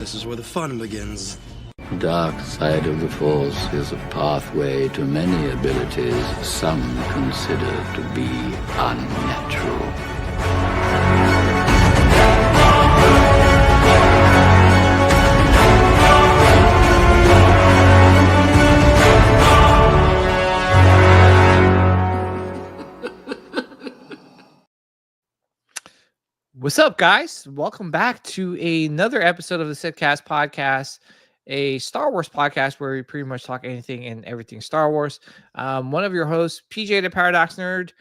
This is where the fun begins. Dark side of the Force is a pathway to many abilities some consider to be unnatural. What's up, guys? Welcome back to another episode of the Sitcast podcast, a Star Wars podcast where we pretty much talk anything and everything Star Wars. One of your hosts, PJ the Paradox Nerd.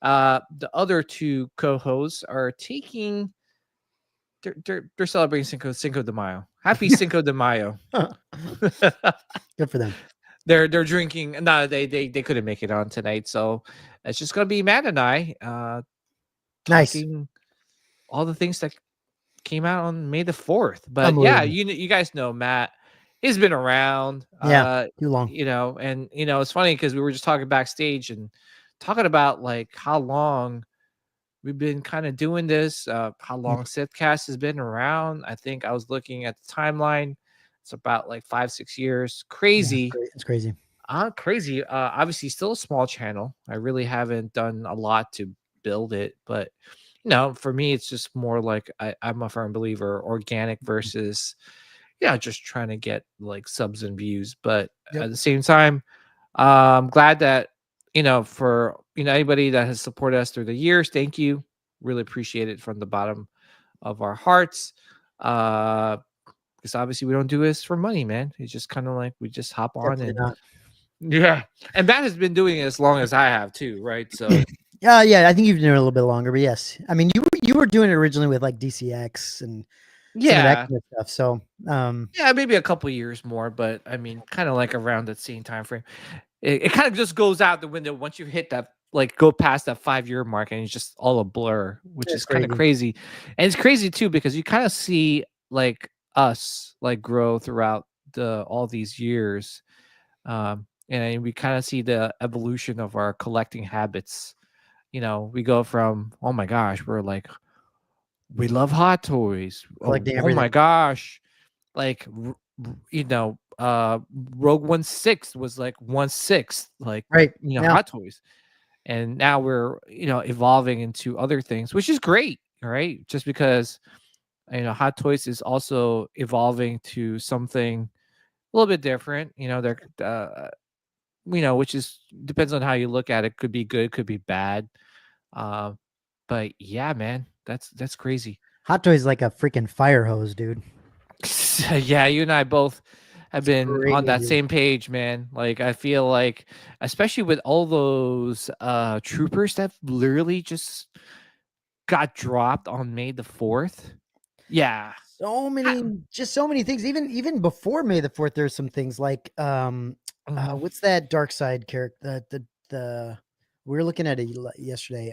The other two co-hosts are taking. They're celebrating Cinco de Mayo. Happy Cinco de Mayo. Good for them. They're drinking. No, they couldn't make it on tonight, so it's just gonna be Matt and I. Nice. Talking all the things that came out on May the 4th. But yeah, you guys know Matt. He's been around. Too long. And it's funny because we were just talking backstage and talking about like how long we've been kind of doing this, how long Sithcast has been around. I think I was looking at the timeline. It's about like 5-6 years. Crazy. Yeah, it's crazy. Crazy. Obviously still a small channel. I really haven't done a lot to build it, but for me, it's just more like I'm a firm believer, organic versus, just trying to get like subs and views. But at the same time, I'm glad that, for, anybody that has supported us through the years, thank you. Really appreciate it from the bottom of our hearts. Because obviously we don't do this for money, man. It's just kind of like we just hop on Definitely not. Yeah. And Matt has been doing it as long as I have too, right? So yeah, I think you've been doing it a little bit longer, but yes. I mean, you were doing it originally with like DCX and some of that kind of stuff. So maybe a couple years more, but I mean, kind of like around the same time frame. It kind of just goes out the window once you hit that, like go past that 5-year mark, and it's just all a blur, which is kind of crazy. And it's crazy too because you kind of see like us like grow throughout all these years, and we kind of see the evolution of our collecting habits. We go from, oh my gosh, we're like, we love Hot Toys. Oh my gosh. Like, Rogue One 6 was like 1/6, like, right. Hot Toys. And now we're, evolving into other things, which is great. All right. Just because, Hot Toys is also evolving to something a little bit different. They're, which is depends on how you look at it. Could be good, could be bad. But yeah, man, that's crazy. Hot Toys is like a freaking fire hose, dude. Yeah, you and I both have been on that same page, man. Like I feel like, especially with all those troopers that literally just got dropped on May the 4th. Yeah. So many things. Even before May the 4th, there's some things like what's that dark side character? The we were looking at it yesterday.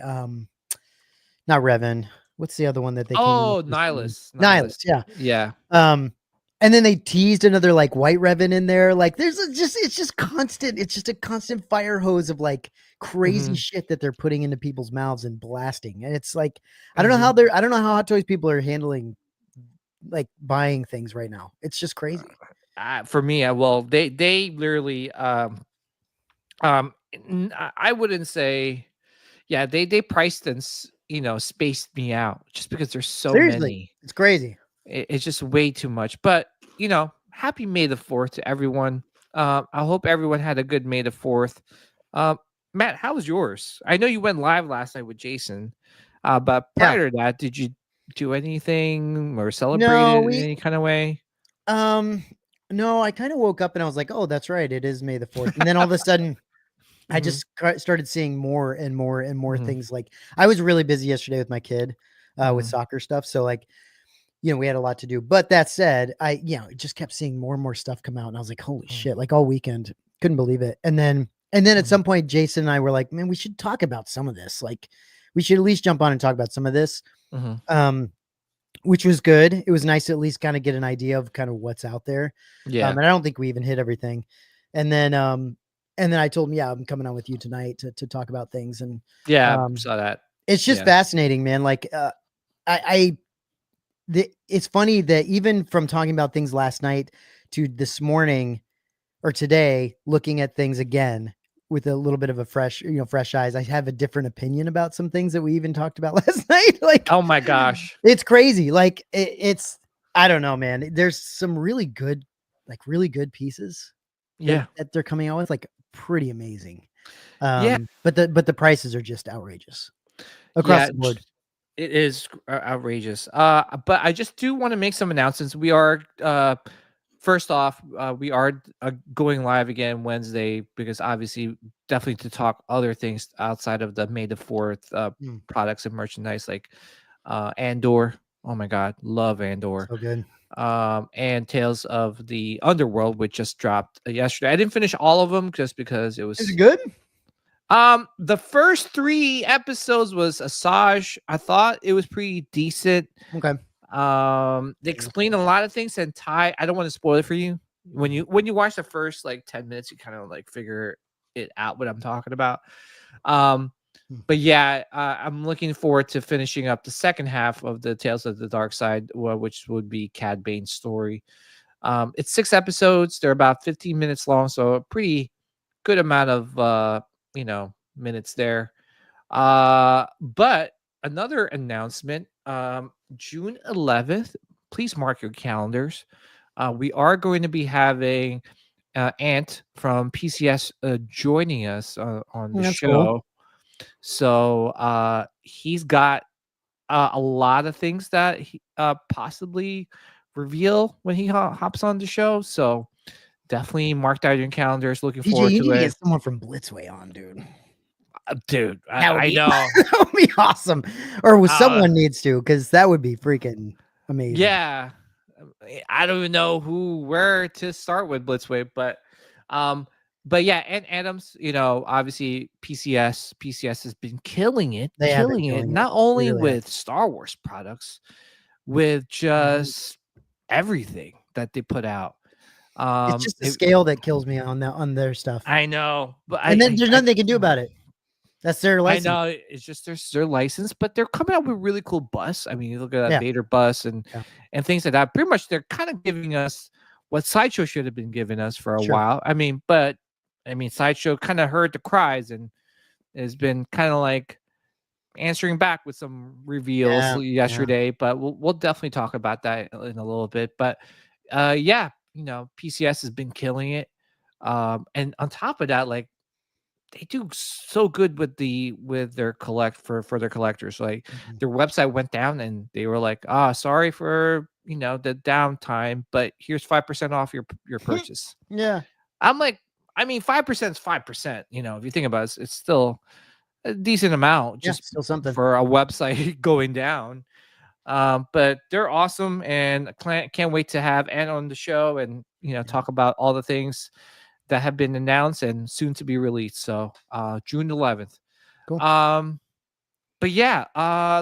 Not Revan. What's the other one that they? Oh, Nihilus. Yeah. Yeah. And then they teased another like white Revan in there. Like it's just constant. It's just a constant fire hose of like crazy shit that they're putting into people's mouths and blasting. And it's like I don't know how Hot Toys people are handling like buying things right now. It's just crazy. For me, they literally I wouldn't say, they priced and spaced me out just because there's so many. It's crazy. It's just way too much. But happy May the 4th to everyone. I hope everyone had a good May the 4th. Matt, how was yours? I know you went live last night with Jason, but prior to that, did you do anything or celebrate it in any kind of way? No, I kind of woke up and I was like, oh, that's right, it is May the 4th. And then all of a sudden I just started seeing more and more and more things. Like I was really busy yesterday with my kid with soccer stuff. So like, we had a lot to do, but that said, I just kept seeing more and more stuff come out. And I was like, holy shit, like all weekend, couldn't believe it. And then at some point, Jason and I were like, man, we should talk about some of this. Like we should at least jump on and talk about some of this. Which was good. It was nice to at least kind of get an idea of kind of what's out there. Yeah. And I don't think we even hit everything. And then I told him, I'm coming on with you tonight to talk about things. And I saw that. It's just fascinating, man. Like, it's funny that even from talking about things last night to this morning or today, looking at things again with a little bit of a fresh eyes, I have a different opinion about some things that we even talked about last night. Like, Oh my gosh. it's crazy. Like it's, I don't know, man. There's some really good pieces Yeah. that they're coming out with, like pretty amazing. Yeah. But the prices are just outrageous across the board. It is outrageous. But I just do want to make some announcements. We are first off, we are going live again Wednesday because obviously definitely to talk other things outside of the May the 4th products and merchandise like Andor. Oh my God, love Andor. So good. And Tales of the Underworld, which just dropped yesterday. I didn't finish all of them just because it was. Is it good? The first 3 episodes was Asajj. I thought it was pretty decent. Okay. They explain a lot of things, and Ty, I don't want to spoil it for you. When you watch the first like 10 minutes, you kind of like figure it out what I'm talking about. But yeah, I'm looking forward to finishing up the second half of the Tales of the Dark Side, which would be Cad Bane's story. It's 6 episodes. They're about 15 minutes long, so a pretty good amount of minutes there. But another announcement, June 11th, please mark your calendars. We are going to be having Ant from PCS joining us on the show. Cool. So he's got a lot of things that he possibly reveal when he hops on the show. So definitely mark out your calendars. Looking forward to it. Get someone from Blitzway on, dude. Dude, I know. That would be awesome. Or someone needs to, because that would be freaking amazing. Yeah. I don't even know where to start with Blitzway, but yeah, and Adams, obviously PCS has been killing it, not only with Star Wars products, with just everything that they put out. It's just the scale that kills me on their stuff. I know, but there's nothing they can do about it. That's their license. I know, it's just their license, but they're coming out with really cool bus. I mean, you look at that Vader bus and things like that. Pretty much, they're kind of giving us what Sideshow should have been giving us for a while. I mean, Sideshow kind of heard the cries and has been kind of like answering back with some reveals yesterday. But we'll definitely talk about that in a little bit. But PCS has been killing it. And on top of that, like, they do so good with their for their collectors. Like their website went down and they were like, sorry for the downtime, but here's 5% off your purchase. Yeah. I'm like, I mean, 5% is 5%. If you think about it, it's still a decent amount, just still something for a website going down. But they're awesome, and can't wait to have Anna on the show and talk about all the things that have been announced and soon to be released. So June 11th. Cool. But yeah,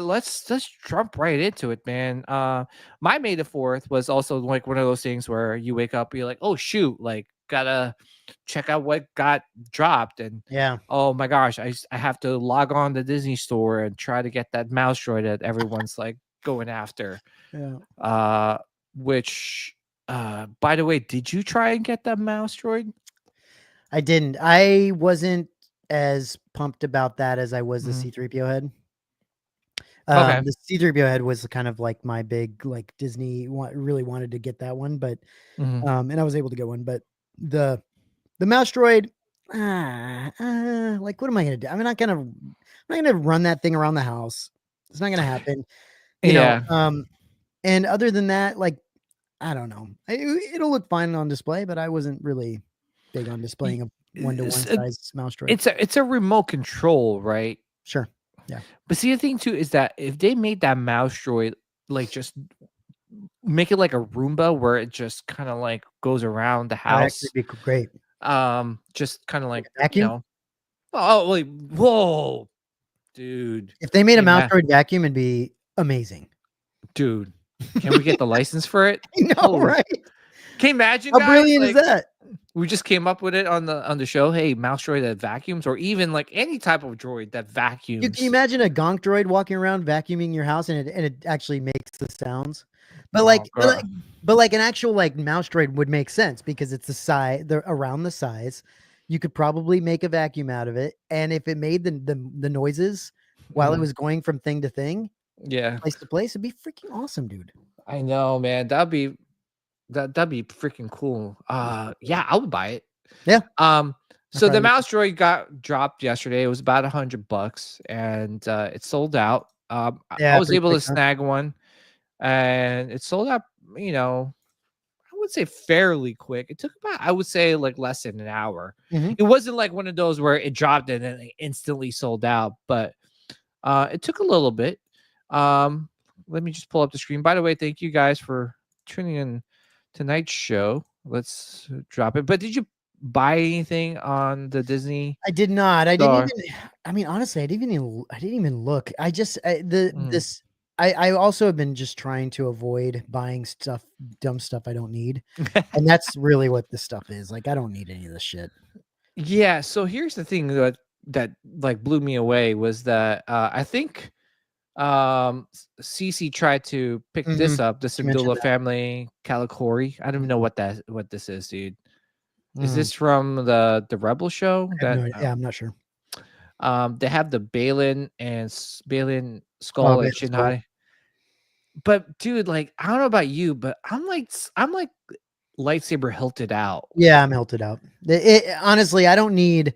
let's jump right into it, man. My May the 4th was also like one of those things where you wake up, you're like, oh shoot, like gotta check out what got dropped, and oh my gosh, I have to log on to Disney Store and try to get that mouse droid that everyone's like going after. Which by the way, did you try and get that mouse droid? I didn't. I wasn't as pumped about that as I was the C-3PO head. The C-3PO head was kind of like my big, like, Disney really wanted to get that one, but and I was able to get one. But the mouse droid, like, what am I gonna do? I'm not gonna run that thing around the house. It's not gonna happen. You know. And other than that, like, I don't know. It'll look fine on display, but I wasn't really big on displaying a 1-to-1 size mouse droid. It's a remote control, right? Sure. Yeah. But see, the thing too is that if they made that mouse droid, like, just make it like a Roomba where it just kind of like goes around the house, that'd be great. Just kind of like vacuum. Oh, like, whoa, dude! If they made a mouse droid vacuum, it'd be amazing, dude. Can we get the license for it? No, right? Can you imagine? How brilliant is that? We just came up with it on the show. Hey, mouse droid that vacuums, or even like any type of droid that vacuums. You can imagine a gonk droid walking around vacuuming your house, and it actually makes the sounds. But like, Oh, but like an actual like mouse droid would make sense because it's the size, the around the size. You could probably make a vacuum out of it, and if it made the noises while it Mhm. was going from thing to thing, Yeah, place to place, it'd be freaking awesome, dude. I know, man. That'd be freaking cool. Yeah, I would buy it. Yeah. Um, I so the probably mouse droid got dropped yesterday. It was about $100, and it sold out. I Yeah, was pretty able quick, to huh? snag one, and it sold out. You know, I would say fairly quick. It took about, I would say, like less than an hour. Mhm. It wasn't like one of those where it dropped and then it instantly sold out, but it took a little bit. Let me just pull up the screen. By the way, thank you guys for tuning in tonight's show. Let's drop it. But did you buy anything on the Disney I did not. I didn't store? even. I mean, honestly, I didn't even look. I just Mm. this. I also have been just trying to avoid buying stuff, dumb stuff I don't need, and that's really what this stuff is. Like, I don't need any of this shit. Yeah. So here's the thing that like blew me away was that I think CC tried to pick this Mhm. up, this You mentioned Abdullah that. family Calicori. I don't even know what this is, dude. Is Mm, this from the Rebel show? I have no That idea. Yeah, I'm not sure. they have the Balin and Balin Oh, skull and Vader's Skull. Shinhai. But dude, like I don't know about you, but I'm like lightsaber hilted out. Yeah, I'm melted out. Honestly, I don't need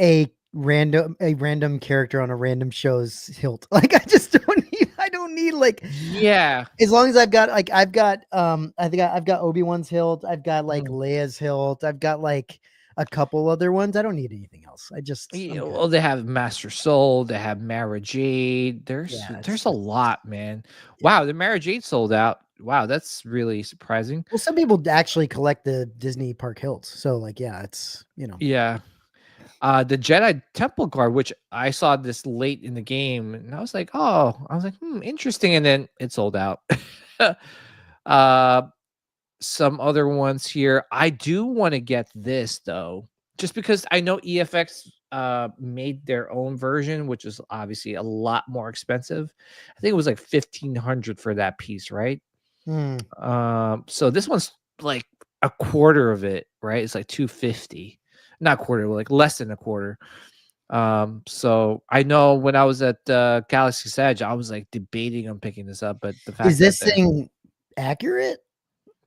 a random character on a random show's hilt. Like, I don't need like, Yeah. as long as I've got like I think I've got Obi-Wan's hilt, I've got like Mm. Leia's hilt, I've got like a couple other ones. I don't need anything else. Yeah, I'm good. well, they have Master Soul, they have Mara Jade. Yeah, There's a lot, man. yeah. Wow, the Mara Jade sold out. Wow, that's really surprising. Well, some people actually collect the Disney park hilts. So like, yeah, it's, Yeah. The Jedi Temple Guard, which I saw this late in the game, and I was like, interesting, and then it sold out. uh some other ones here. I do want to get this though, just because I know EFX made their own version, which is obviously a lot more expensive. I think it was like 1,500 for that piece, right? Hmm. So this one's like a quarter of it, right? It's like 250, not quarter, like less than a quarter. So I know when I was at Galaxy's Edge, I was like debating on picking this up, but the fact Is that this thing accurate?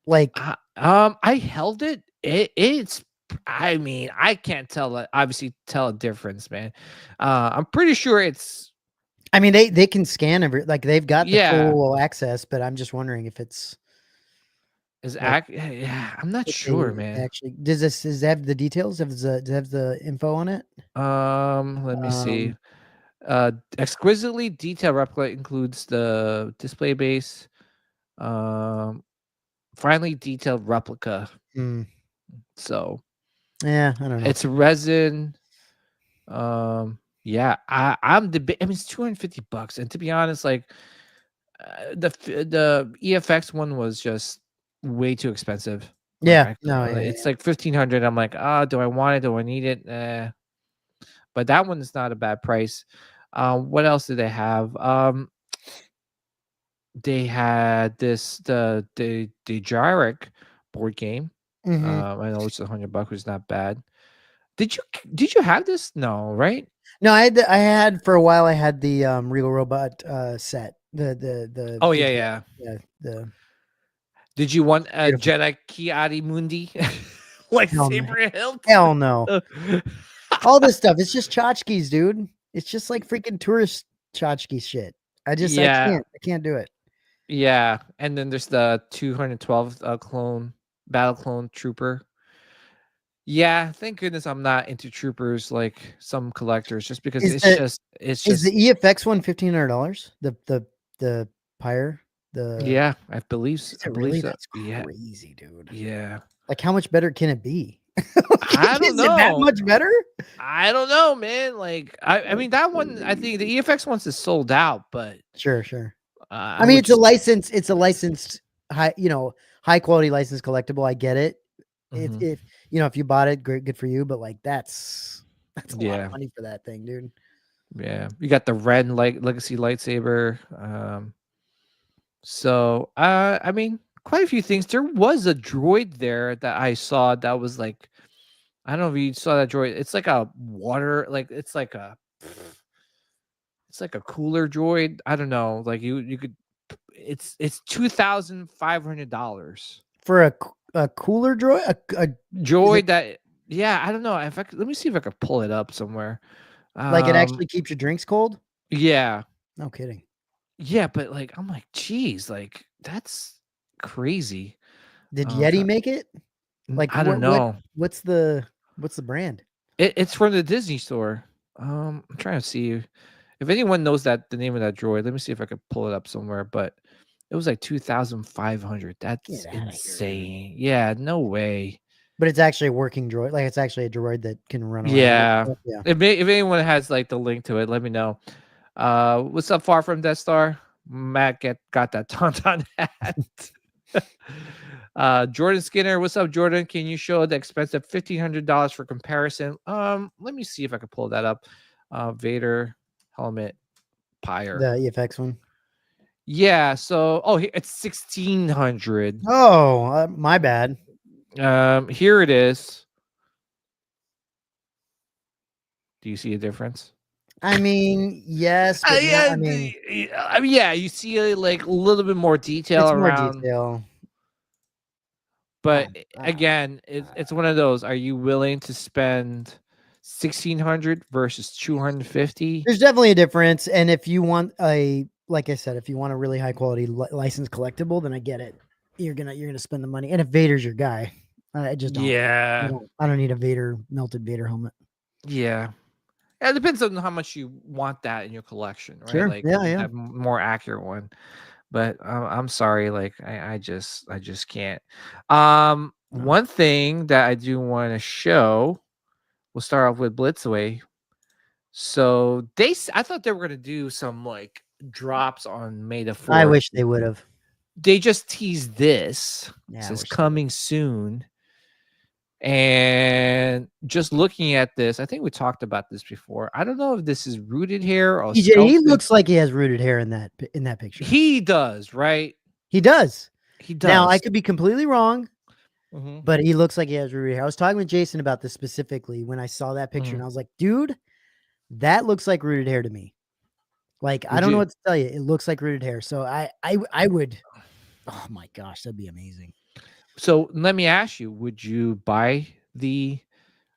Like, I held it. It's. I mean, I can't obviously tell a difference, man. I'm pretty sure it's. I mean, they can scan like they've got the Yeah. full access, but I'm just wondering if it's like Yeah, I'm not if sure, they man. actually does it have the details? Does it have the info on it? Let me see. Um, Exquisitely detailed replica includes the display base. Um, finely detailed replica. hmm, So yeah, I don't know. it's resin. Yeah, I'm I mean, it's $250, and to be honest, like the EFX one was just way too expensive. Like Yeah, no, yeah, it's like 1,500. I'm like, do I want it? Do I need it? But that one is not a bad price. What else did they have? They had the Jarek board game. hmm. I know it's $100, which is not bad. Did you have this? No, right? No, I had for a while. I had the Regal Robot set. Oh the yeah. yeah the Did you want a beautiful. Jedi Kiadi Mundi Hell no, lightsaber hilt? hell no. All this stuff, it's just tchotchkes, dude. It's just like freaking tourist tchotchke shit. I Yeah, I can't do it. yeah. And then there's the 212 battle clone trooper. Yeah, thank goodness I'm not into troopers like some collectors, just because Is the it's is the just EFX one $1,500? The Pyre? yeah, I Is I it believe really? so. That's Yeah, crazy, dude. yeah. Like, how much better can it be? I don't Is it that know. much better? I don't know, man. Like I mean that one, I think the EFX one's is sold out, but Sure, sure. I I mean, would just it's a licensed high quality licensed collectible. I get it. mhm, If if you bought it, great, good for you. But like, that's a lot of yeah. money for that thing, dude. Yeah, you got the red legacy lightsaber. So, I mean, quite a few things. There was a droid there that I saw that was like, I don't know if you saw that droid. It's like a water, like it's like a cooler droid. I don't know. Like you could. It's $2,500. For a cooler droid, is it Droid that. Yeah, I don't know. In fact, let me see if I could pull it up somewhere. like it actually keeps your drinks cold? Yeah, No kidding. yeah, but like I'm like, geez, like that's crazy. Did I'm Yeti try- make it? Like I don't know. what's the brand? It's from the Disney store. I'm trying to see if anyone knows that the name of that droid. Let me see if I could pull it up somewhere. But it was like 2,500. That's Get outta here. insane. Yeah, no way. But it's actually a working droid. Like it's actually a droid that can run around. Yeah. Yeah. If anyone has like the link to it, let me know. What's up, Far From Death Star? Matt got that Tauntaun hat. Jordan Skinner, what's up, Jordan? Can you show the expensive $1,500 for comparison? Let me see if I can pull that up. Vader helmet Pyre. The EFX one. Yeah, so it's 1,600. Oh, my bad. Here it is. Do you see a difference? I mean, yes, but Yeah, I mean, yeah, you see like a little bit more detail it's more around. detail. But again, it's one of those. Are you willing to spend 1,600 versus 250? There's definitely a difference, and if you want like I said, if you want a really high quality licensed collectible, then I get it. You're gonna spend the money, and if Vader's your guy, I just don't. Yeah, I don't need a melted Vader helmet. yeah. It depends on how much you want that in your collection, right? Sure. Like, Yeah. a more accurate one. But I'm sorry, like I just can't. One thing that I do want to show. We'll start off with Blitzway. So I thought they were gonna do some like drops on May the 4th. I wish they would have. They just teased this. Yeah, It says coming soon. And just looking at this, I think we talked about this before. I don't know if this is rooted hair or TJ, he sculpted. looks like he has rooted hair in that picture. He does, right? He does. He does. Now I could be completely wrong, Mhm. but he looks like he has rooted hair. I was talking with Jason about this specifically when I saw that picture, and I was like, dude, that looks like rooted hair to me. Like, I don't know what to tell you. It looks like rooted hair. So I would. Oh my gosh, that'd be amazing. So let me ask you: would you buy the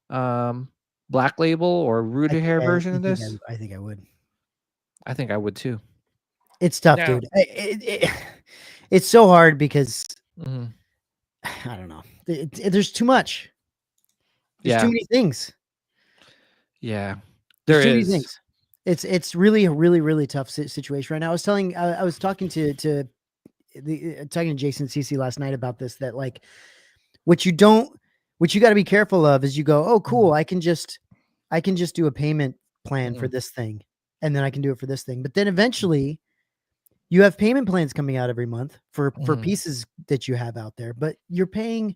Black Label or rooted hair version of this? I think I would. I think I would too. It's tough, dude. It's so hard because Mhm. I don't know. There's too much. There's Yeah. too many things. Yeah, There's there too is. many things. It's really a really tough situation right now. I was talking to Jason CC last night about this, that like what you got to be careful of is you go, oh cool, I can just do a payment plan for this thing, and then I can do it for this thing. But then eventually you have payment plans coming out every month for pieces that you have out there, but you're paying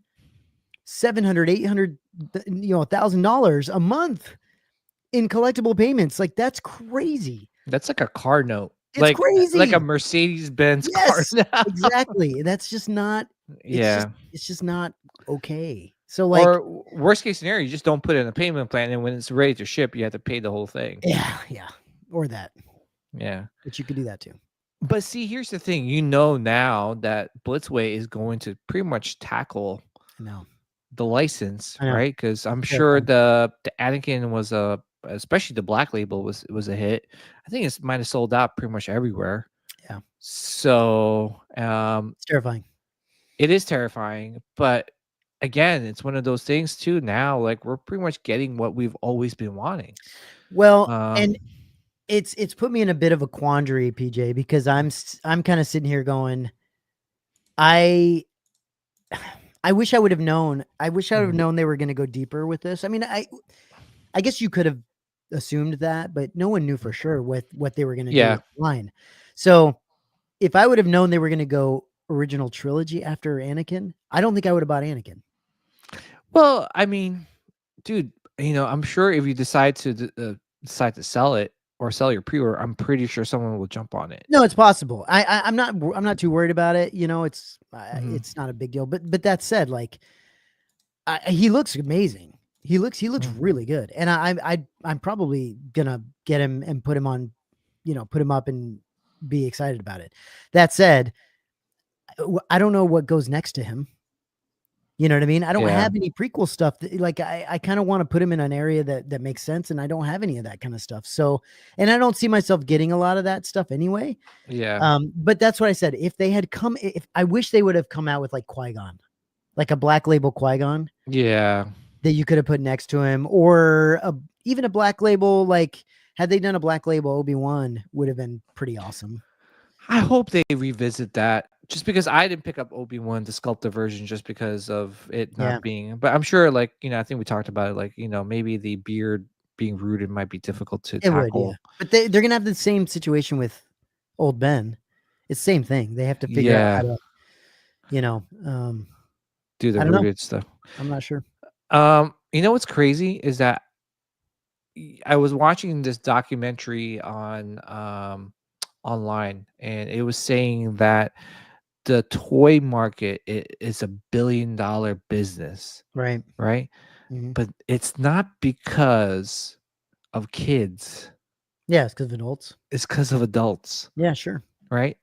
$700, $800, $1,000 a month in collectible payments. Like, that's crazy. That's like a car note. It's crazy. Like a Mercedes-Benz car note. Exactly. That's just not. It's just not okay. So like, or worst case scenario, you just don't put it in a payment plan, and when it's ready to ship, you have to pay the whole thing. Yeah, or that. Yeah, but you could do that too. But see, here's the thing. Now that Blitzway is going to pretty much tackle the license, right? Because I'm sure the Anakin was especially the Black Label was a hit. I think it might have sold out pretty much everywhere. Yeah. So it's terrifying. It is terrifying, but again, it's one of those things too. Now, like, we're pretty much getting what we've always been wanting. Well, and it's put me in a bit of a quandary, PJ, because I'm kind of sitting here going, I wish I would have known. I wish I would have known they were going to go deeper with this. I mean, I guess you could have assumed that, but no one knew for sure what they were going to do line. So if I would have known they were going to go original trilogy after Anakin, I don't think I would have bought Anakin. Well, I mean, dude, I'm sure if you decide to sell it, or sell your pre-order, I'm pretty sure someone will jump on it. No, it's possible. I'm not too worried about it. You know, Mhm. it's not a big deal. But that said, like, he looks amazing. He looks Mhm. really good, and I'm probably gonna get him and put him on, put him up and be excited about it. That said, I don't know what goes next to him. You know what I mean? I don't Yeah. have any prequel stuff that, like, I kind of want to put him in an area that makes sense, and I don't have any of that kind of stuff. So, and I don't see myself getting a lot of that stuff anyway. Yeah. But that's what I said. If they had come, if I wish they would have come out with like Qui-Gon, like a black label Qui-Gon Yeah. that you could have put next to him, or even a black label. Like, had they done a black label Obi-Wan, would have been pretty awesome. I hope they revisit that, just because I didn't pick up Obi-Wan, the sculpted version, just because of it Yeah. not being, but I'm sure, like, I think we talked about it, like, maybe the beard being rooted might be difficult to It would, yeah. tackle. But they're gonna have the same situation with old Ben. It's the same thing. They have to figure out how Yeah. to, Do the I don't know. rooted stuff. I'm not sure. What's crazy is that I was watching this documentary on online, and it was saying that the toy market is $1 billion business, Right. right? Mhm. But it's not because of kids. Yeah, it's because of adults. It's because of adults, Yeah, sure. right?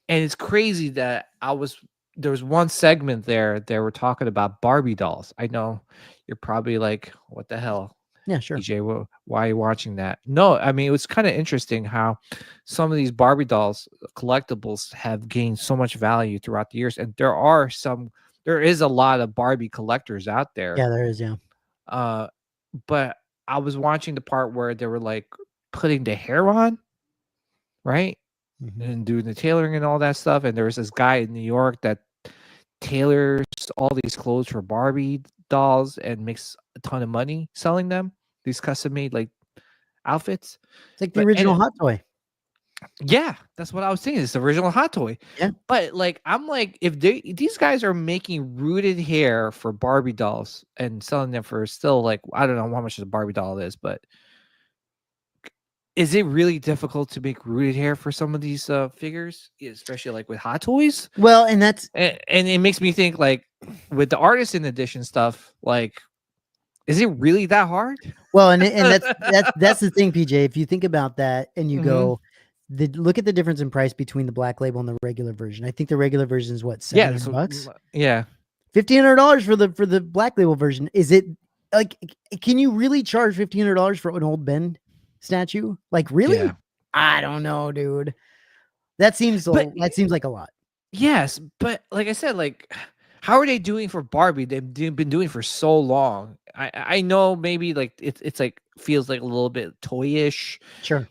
And it's crazy that there was one segment there they were talking about Barbie dolls. I know you're probably like, what the hell, Yeah, sure. EJ? Why are you watching that? No, I mean, it was kind of interesting how some of these Barbie dolls collectibles have gained so much value throughout the years, and there is a lot of Barbie collectors out there. Yeah, there is. Yeah. But I was watching the part where they were like putting the hair on, right? Mhm. And doing the tailoring and all that stuff. And there was this guy in New York that tailors all these clothes for Barbie dolls and makes a ton of money selling them. These custom made like outfits. It's like the But original Hot Toy. yeah, that's what I was thinking. It's the original Hot Toy. Yeah. But like, I'm like, if these guys are making rooted hair for Barbie dolls and selling them for still, like, I don't know how much a Barbie doll is, but is it really difficult to make rooted hair for some of these figures, especially like with Hot Toys? Well, and that's And it makes me think, like, with the artisan edition stuff, like, is it really that hard? and that's the thing, PJ. If you think about that and you Mhm. go, look at the difference in price between the black label and the regular version. I think the regular version is what, Yeah, $700? yeah. $1,500 for the black label version. Is it like, can you really charge $1,500 for an old Ben statue? Like, really? Yeah. I don't know, dude. That seems like a lot. Yes, but like I said, like, how are they doing for Barbie? They've been doing for so long. I know maybe like it's like feels like a little bit toyish, Sure.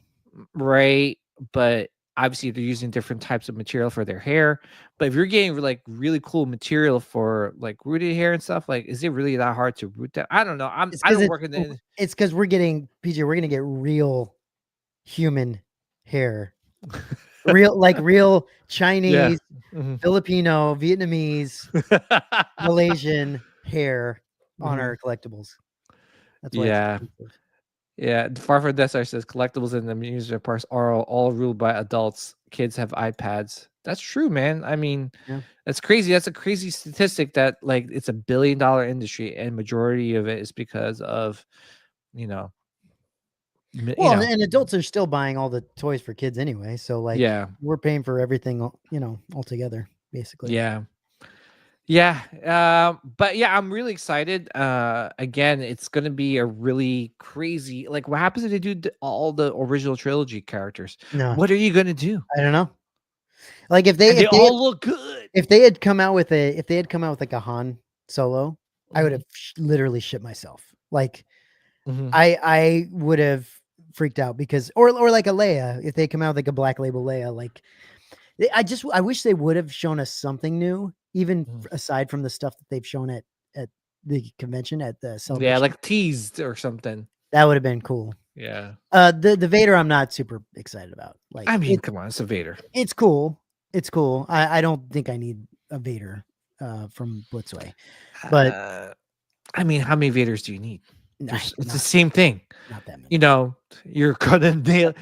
right? But obviously they're using different types of material for their hair. But if you're getting like really cool material for like rooted hair and stuff, like, is it really that hard to root that? I don't know. I don't work in the. It's because we're getting, PJ, we're gonna get real human hair. real Chinese, Mhm. Filipino, Vietnamese, Malaysian hair on Mhm. our collectibles. That's why it's Yeah. expensive. Yeah, Far From Death Star says collectibles in the amusement parks are all ruled by adults. Kids have iPads. That's true, man. I mean, Yeah. that's crazy. That's a crazy statistic that like it's $1 billion industry, and majority of it is because of, you know, Well, and adults are still buying all the toys for kids anyway. So, like, yeah, we're paying for everything, altogether, basically. yeah. Yeah, but yeah, I'm really excited. Again, it's gonna be a really crazy. Like, what happens if they do all the original trilogy characters? No, What are you gonna do? I don't know. Like, And they all look good. if they had come out with like a Han Solo, I would Mhm. have literally shit myself. Like, Mhm. I would have freaked out because, or like a Leia, if they come out with like a black label Leia, like, I wish they would have shown us something new, even Mhm. aside from the stuff that they've shown at the convention, at the Yeah, celebration. like teased or something. That would have been cool. Yeah. The Vader, I'm not super excited about. Like, I mean, come on, it's a Vader. it's cool. It's cool. I don't think I need a Vader from Blitzway, but I mean, how many Vaders do you need? nah, It's the same thing. not that many. You know, You're gonna nail.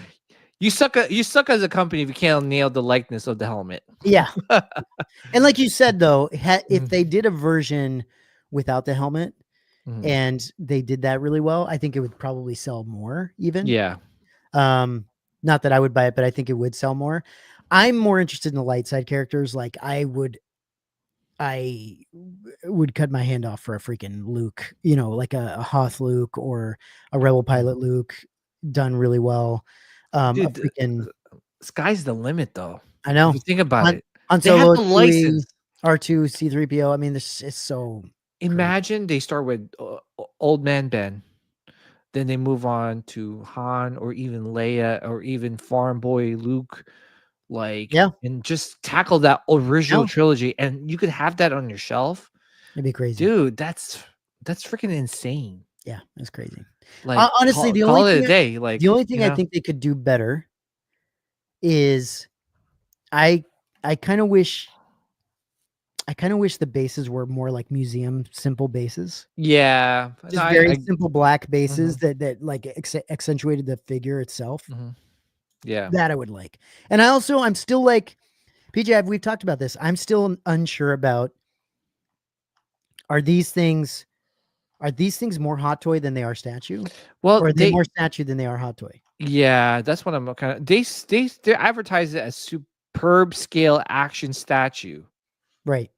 You suck. You suck as a company if you can't nail the likeness of the helmet. Yeah. And like you said, though, if Mhm. they did a version without the helmet Mhm. and they did that really well, I think it would probably sell more even. Yeah. Not that I would buy it, but I think it would sell more. I'm more interested in the light side characters. Like I would cut my hand off for a freaking Luke, like a Hoth Luke or a Rebel pilot Luke done really well. A Dude, freaking sky's the limit, though. I know. If you think about it, Han they have Solo, the Chewie, license. R2, C3PO. I mean, this is so crazy. Imagine they start with Old Man Ben, then they move on to Han or even Leia or even Farm Boy Luke, Yeah. and just tackle that original Yeah. trilogy, and you could have that on your shelf, It'd be crazy. dude. That's freaking insane. Yeah, that's crazy. Like, honestly, the call only it thing a day. Like, the only thing I think they could do better is I kind of wish the bases were more like museum simple bases. yeah, Just very simple black bases that like accentuated the figure itself. Yeah, That I would like. And I'm still like, PJ, we've talked about this. I'm still unsure about, are these things more hot toy than they are statue? well, Or are they more statue than they are hot toy? yeah, that's what I'm kind of. They advertise it as superb scale action statue. Right.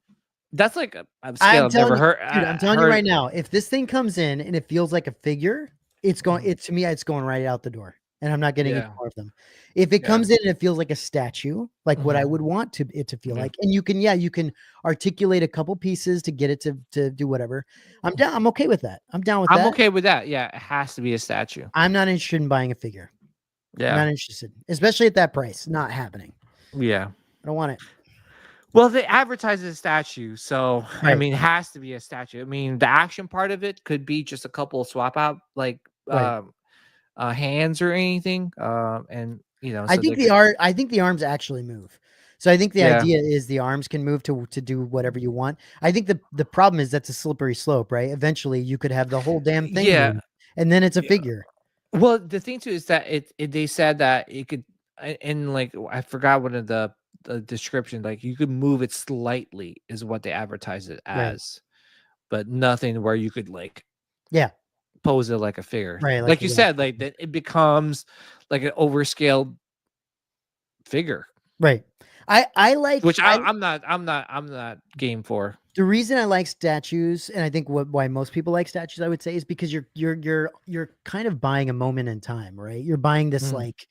That's like a scale I've never heard. Dude, I'm telling you right now, if this thing comes in and it feels like a figure, it's going. To me, it's going right out the door, and I'm not getting any more of them. If it comes in and it feels like a statue, like what I would want it to feel like, and you can articulate a couple pieces to get it to do whatever. I'm down. I'm okay with that. I'm down with that. I'm okay with that. Yeah, it has to be a statue. I'm not interested in buying a figure. Yeah, I'm not interested, especially at that price. Not happening. Yeah, I don't want it. Well, they advertise as a statue, so I mean, it has to be a statue. I mean, the action part of it could be just a couple swap out hands or anything, and so I think the arms actually move. So I think the idea is the arms can move to do whatever you want. I think the problem is that's a slippery slope, right? Eventually, you could have the whole damn thing, move, and then it's a figure. Well, the thing too is that they said that it could, and like I forgot one of the description, like you could move it slightly is what they advertise it as, but nothing where you could pose it like a figure, right? Like you said, like that it becomes like an overscaled figure, right? I like, which I'm not game for. The reason I like statues, and I think why most people like statues, I would say, is because you're kind of buying a moment in time, right? You're buying this like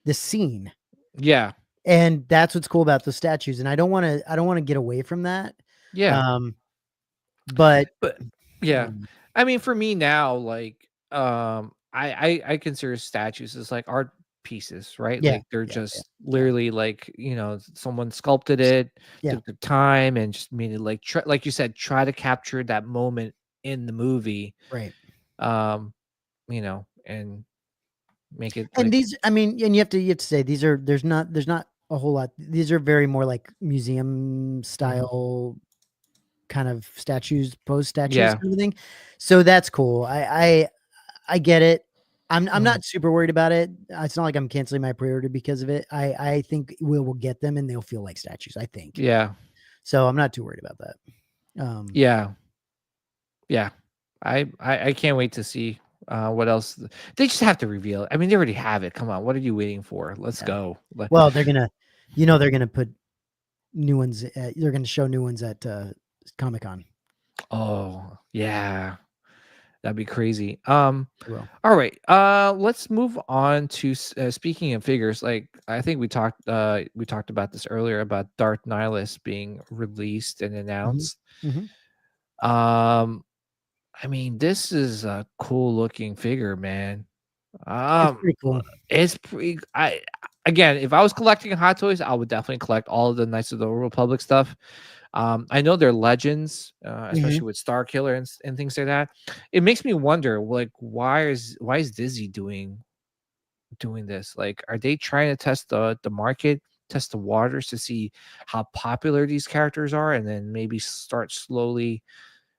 this scene. Yeah. And that's what's cool about the statues. And I don't want to get away from that. Yeah. But yeah. I mean, for me now, like I consider statues as like art pieces, right? Yeah, like they're just literally like, someone sculpted it, took the time and just made it like like you said, try to capture that moment in the movie. Right. And make it. And these, I mean, and you have to say there's not a whole lot. These are very more like museum style kind of statues, pose statues, and everything. So that's cool. I get it. I'm not super worried about it. It's not like I'm canceling my pre-order because of it. I think we'll get them and they'll feel like statues, I think. Yeah. So I'm not too worried about that. Yeah. I can't wait to see what else. They just have to reveal it. I mean, they already have it. Come on, what are you waiting for? Let's go. Well, they're gonna put new ones. They're gonna show new ones at Comic-Con. Oh yeah, that'd be crazy. All right. Let's move on to speaking of figures. Like I think we talked about this earlier about Darth Nihilus being released and announced. I mean, this is a cool looking figure, man. It's pretty cool. It's pretty. Again, if I was collecting Hot Toys, I would definitely collect all of the Knights of the Old Republic stuff. I know they're legends, especially with Star Killer and things like that. It makes me wonder, like, why is Disney doing this? Like, are they trying to test the market, test the waters to see how popular these characters are, and then maybe start slowly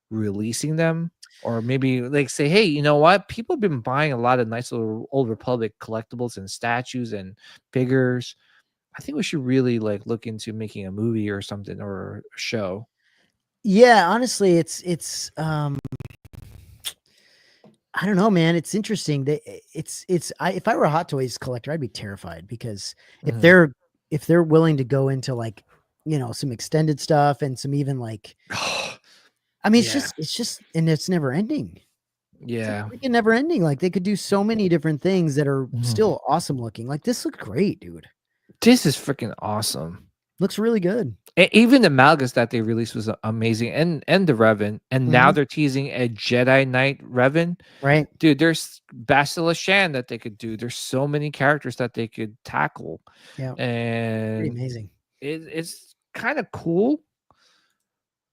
releasing them, or maybe like say, hey, you know what? People have been buying a lot of nice little Old Republic collectibles and statues and figures. I think we should really like look into making a movie or something or a show. Yeah, honestly, it's I don't know, man. It's interesting. If I were a Hot Toys collector, I'd be terrified because if Mhm. they're willing to go into like, some extended stuff and some even like, I mean, Yeah. it's just, and it's never ending. It's Yeah. like freaking never ending. Like they could do so many different things that are Mhm. still awesome looking. Like this looked great, dude. This is freaking awesome. Looks really good. Even the Malgus that they released was amazing, and the Revan, and now Mhm. they're teasing a Jedi Knight Revan. Right. Dude, there's Bastila Shan that they could do. There's so many characters that they could tackle, Yeah. Pretty and amazing. it's kind of cool.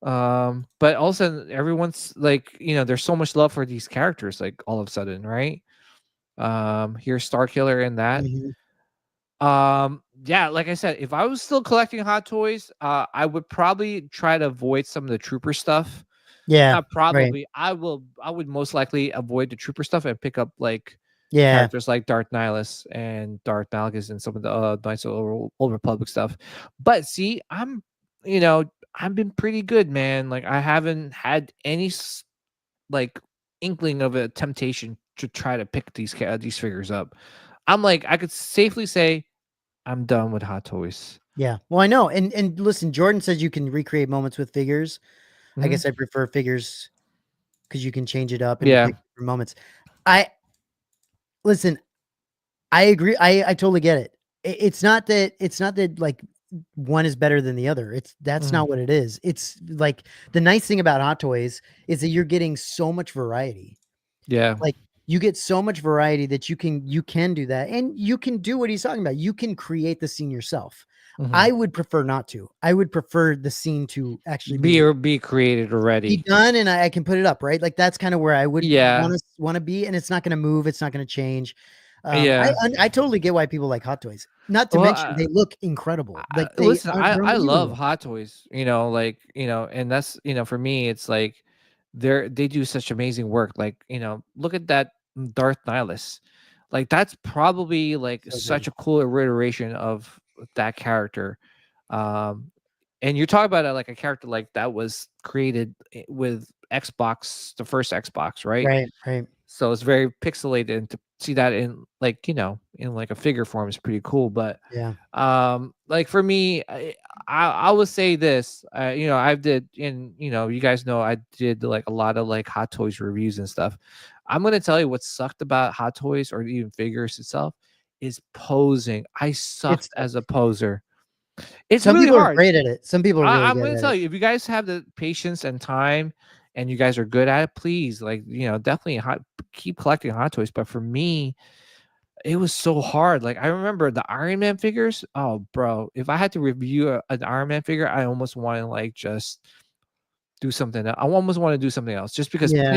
But also everyone's like, there's so much love for these characters, like all of a sudden, right? Here's Starkiller in that. Mhm. Yeah, like I said, if I was still collecting Hot Toys, I would probably try to avoid some of the Trooper stuff. Yeah. Not Right. probably. I would most likely avoid the Trooper stuff and pick up like Yeah. characters like Darth Nihilus and Darth Malgus and some of the nice Old Republic stuff. But see, I've been pretty good, man. Like I haven't had any like inkling of a temptation to try to pick these figures up. I'm like, I could safely say I'm done with Hot Toys. Yeah. Well, I know. And listen, Jordan says you can recreate moments with figures. I Mhm. guess I prefer figures because you can change it up and Yeah. pick different moments. Listen, I agree. I totally get it. It's not that like one is better than the other. That's Mhm. not what it is. It's like the nice thing about Hot Toys is that you're getting so much variety. Yeah. Like you get so much variety that you can do that, and you can do what he's talking about. You can create the scene yourself. Mhm. I would prefer not to. I would prefer the scene to actually be created be already. done, and I can put it up, right? Like that's kind of where I would Yeah. want to be, and it's not going to move. It's not going to change. Yeah. I totally get why people like Hot Toys. Not to Well, mention they look incredible. Like they listen, are, I they're love unbelievable. Hot Toys, and that's, for me, it's like they do such amazing work. Like, look at that Darth Nihilus. Like that's probably like So such good. a cool iteration of that character. And you're talking about like a character like that was created with Xbox, the first Xbox, right? Right. So it's very pixelated, and to see that in like, in like a figure form is pretty cool. But Yeah. like for me, I would say this, I did, and you guys know I did like a lot of like Hot Toys reviews and stuff. I'm gonna tell you what sucked about Hot Toys or even figures itself is posing. I sucked as a poser. It's Some really people are hard. great at it. Some people are really I'm good gonna at tell it. you, if you guys have the patience and time and you guys are good at it, please, like, definitely keep collecting Hot Toys. But for me, it was so hard. Like I remember the Iron Man figures. Oh, bro, if I had to review an Iron Man figure, I almost want to like just do something. I almost want to do something else, just because Yeah.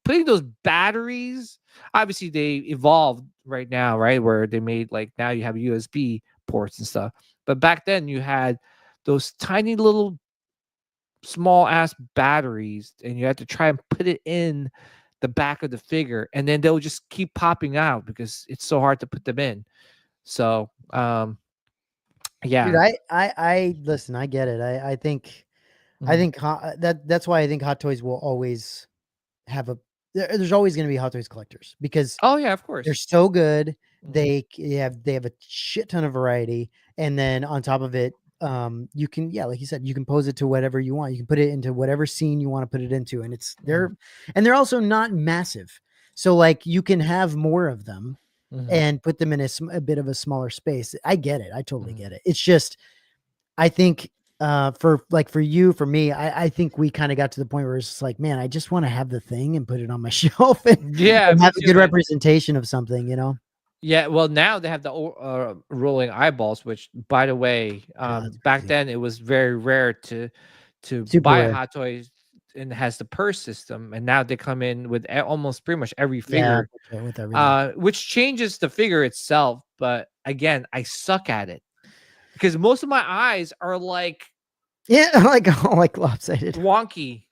putting those batteries. Obviously, they evolved right now, right? Where they made like now you have USB ports and stuff. But back then you had those tiny little small ass batteries, and you had to try and put it in the back of the figure, and then they'll just keep popping out because it's so hard to put them in. So Dude, yeah. I listen, I get it. I think Mhm. that's why I think Hot Toys will always have there's always going to be Hot Toys collectors because Oh yeah, of they're course. so good. Mhm. They have a shit ton of variety, and then on top of it, you can, yeah, like you said, you can pose it to whatever you want. You can put it into whatever scene you want to put it into, and Mhm. they're also not massive, so like you can have more of them Mhm. and put them in a bit of a smaller space. I get it. I totally Mhm. get it. It's just I think for you, for me, I think we kind of got to the point where it's just like, man, I just want to have the thing and put it on my shelf Yeah, and me have a too, good man. representation of something, you know? Yeah, well, now they have the rolling eyeballs, which, by the way, Yeah, that's back crazy. then it was very rare to Super buy a rare. Hot Toys and it has the purse system, and now they come in with almost pretty much every Yeah, figure, with everything. which changes the figure itself. But again, I suck at it because most of my eyes are like Yeah, like lopsided. wonky,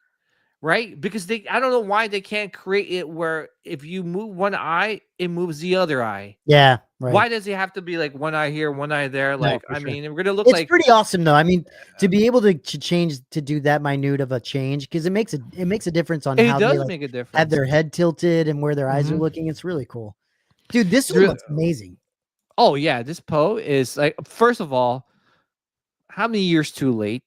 right? Because I don't know why they can't create it where if you move one eye, it moves the other eye. Yeah, right. Why does it have to be like one eye here, one eye there? No, Like, for I sure. mean, we're gonna look It's like pretty awesome though. I mean, to be able to change, to do that minute of a change, because it makes a difference on it how they does like make a have difference. their head tilted and where their eyes are Mhm. looking. It's really cool. Dude, this It's one real- looks amazing. Oh yeah, this Poe is like, first of all, how many years too late?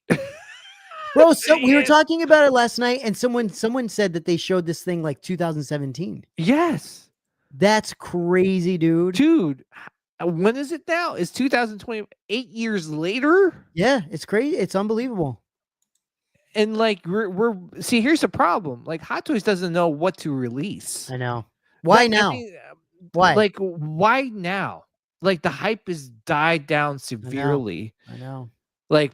Bro, so we were Yeah. talking about it last night, and someone said that they showed this thing like 2017. Yes, That's crazy, dude. dude. When is it now? It's 2020. 8 years later. Yeah, it's crazy. It's unbelievable. And like we're see, here's the problem. Like Hot Toys doesn't know what to release. I know. Why I now? think, Why? Like why now? Like the hype has died down severely. I know. Like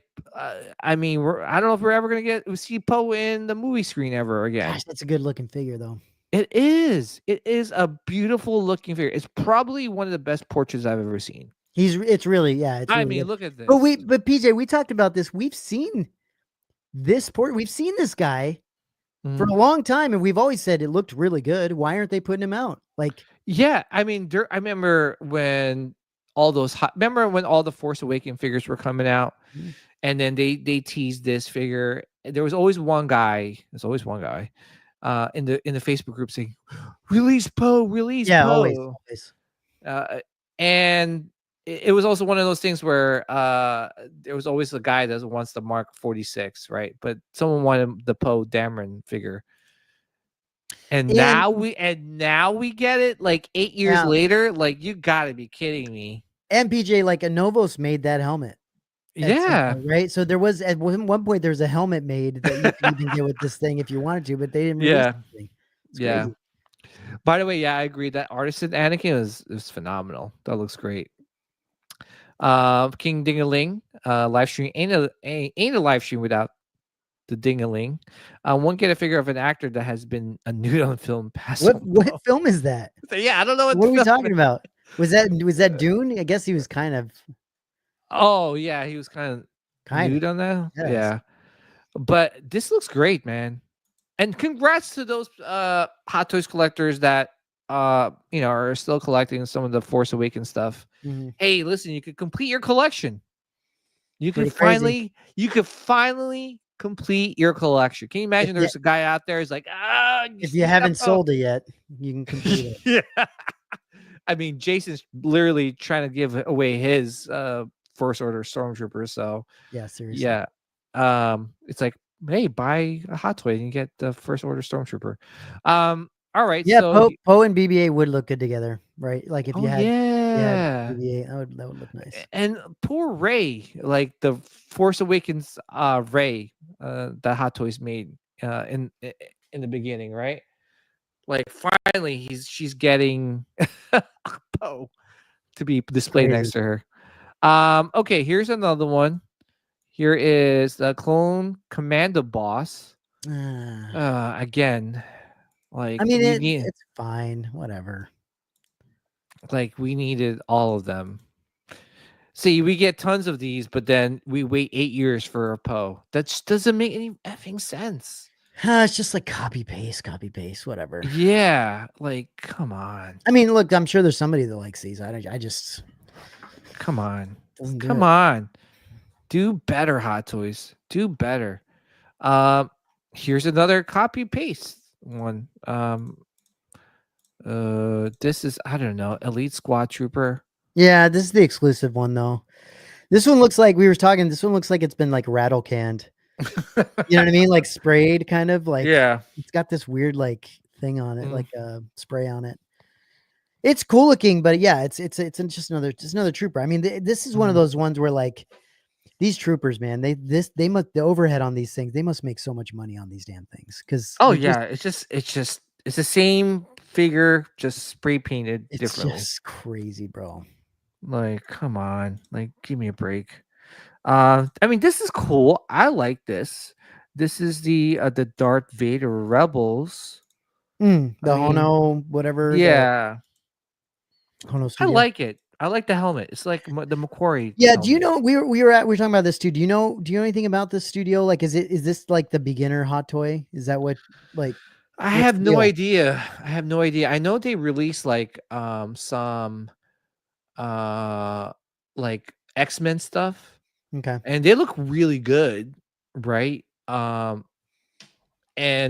I mean, I don't know if we're ever gonna see Poe in the movie screen ever again. Gosh, that's a good looking figure though. It is. It is a beautiful looking figure. It's probably one of the best portraits I've ever seen. It's really, yeah. It's I really mean, good. look at this. But PJ, we talked about this. We've seen this We've seen this guy for a long time, and we've always said it looked really good. Why aren't they putting him out? Like, yeah, I mean, I remember when remember when all the Force Awakens figures were coming out, and then they teased this figure. There was always one guy. There's always one guy, in the Facebook group saying, "Release Poe, release yeah, Poe." always. And it was also one of those things where there was always a guy that wants the Mark 46, right? But someone wanted the Poe Dameron figure. And now we get it like 8 years later. Like, you gotta be kidding me. And PJ, like Anovos made that helmet. Yeah. Point, right. So there was at one point there's a helmet made that you can even get with this thing if you wanted to, but they didn't release anything. It's crazy. By the way, yeah, I agree that Artisan Anakin is phenomenal. That looks great. King Dingaling live stream ain't a live stream without the Dingaling. One get a figure of an actor that has been a nude on film past. What film is that? Yeah, I don't know what are we talking about. Was that Dune? I guess he was kind of. Oh yeah, he was kind of nude on that. Yes. Yeah, but this looks great, man. And congrats to those Hot Toys collectors that are still collecting some of the Force Awakens stuff. Mm-hmm. Hey, listen, you could complete your collection. You could finally complete your collection. Can you imagine there's a guy out there who's like, if you haven't sold it yet, you can complete it. Yeah. I mean, Jason's literally trying to give away his First Order Stormtrooper. So yeah, seriously. Yeah. It's like, hey, buy a Hot Toy and you get the First Order Stormtrooper. All right. Yeah, so Poe and BB-8 would look good together, right? Like if you had BB-8, that would look nice. And poor Rey, like the Force Awakens Rey, that Hot Toys made in the beginning, right? Like finally she's getting Poe to be displayed next to her. Okay, here's another one. Here is the Clone Commando Boss. Again, like, I mean, it's fine, whatever. Like, we needed all of them. See, we get tons of these, but then we wait 8 years for a Poe. That just doesn't make any effing sense. It's just like copy paste, whatever. Yeah, like, come on. I mean, look, I'm sure there's somebody that likes these. I just come on, on. Do better, Hot Toys. Do better. Here's another copy paste one. This is, I don't know, Elite Squad Trooper. Yeah, this is the exclusive one though. This one looks like this one looks like it's been like rattle canned. You know what I mean? Like sprayed, kind of like. Yeah. It's got this weird like thing on it, like a spray on it. It's cool looking, but yeah, it's just another trooper. I mean, this is one of those ones where like these troopers, man, they must, the overhead on these things, they must make so much money on these damn things. Because it's the same figure, just spray painted differently. It's just crazy, bro. Like, come on, like, give me a break. I mean, this is cool. I like this. This is the Darth Vader Rebels. The Hono, whatever. Yeah. Hono I like it. I like the helmet. It's like the Macquarie. Yeah, do you helmet. know we were talking about this too? Do you know anything about this studio? Like, is this like the beginner Hot Toy? Is that what like I what's have the no deal? idea. I have no idea. I know they released like some like X-Men stuff, Okay. and they look really good, right? And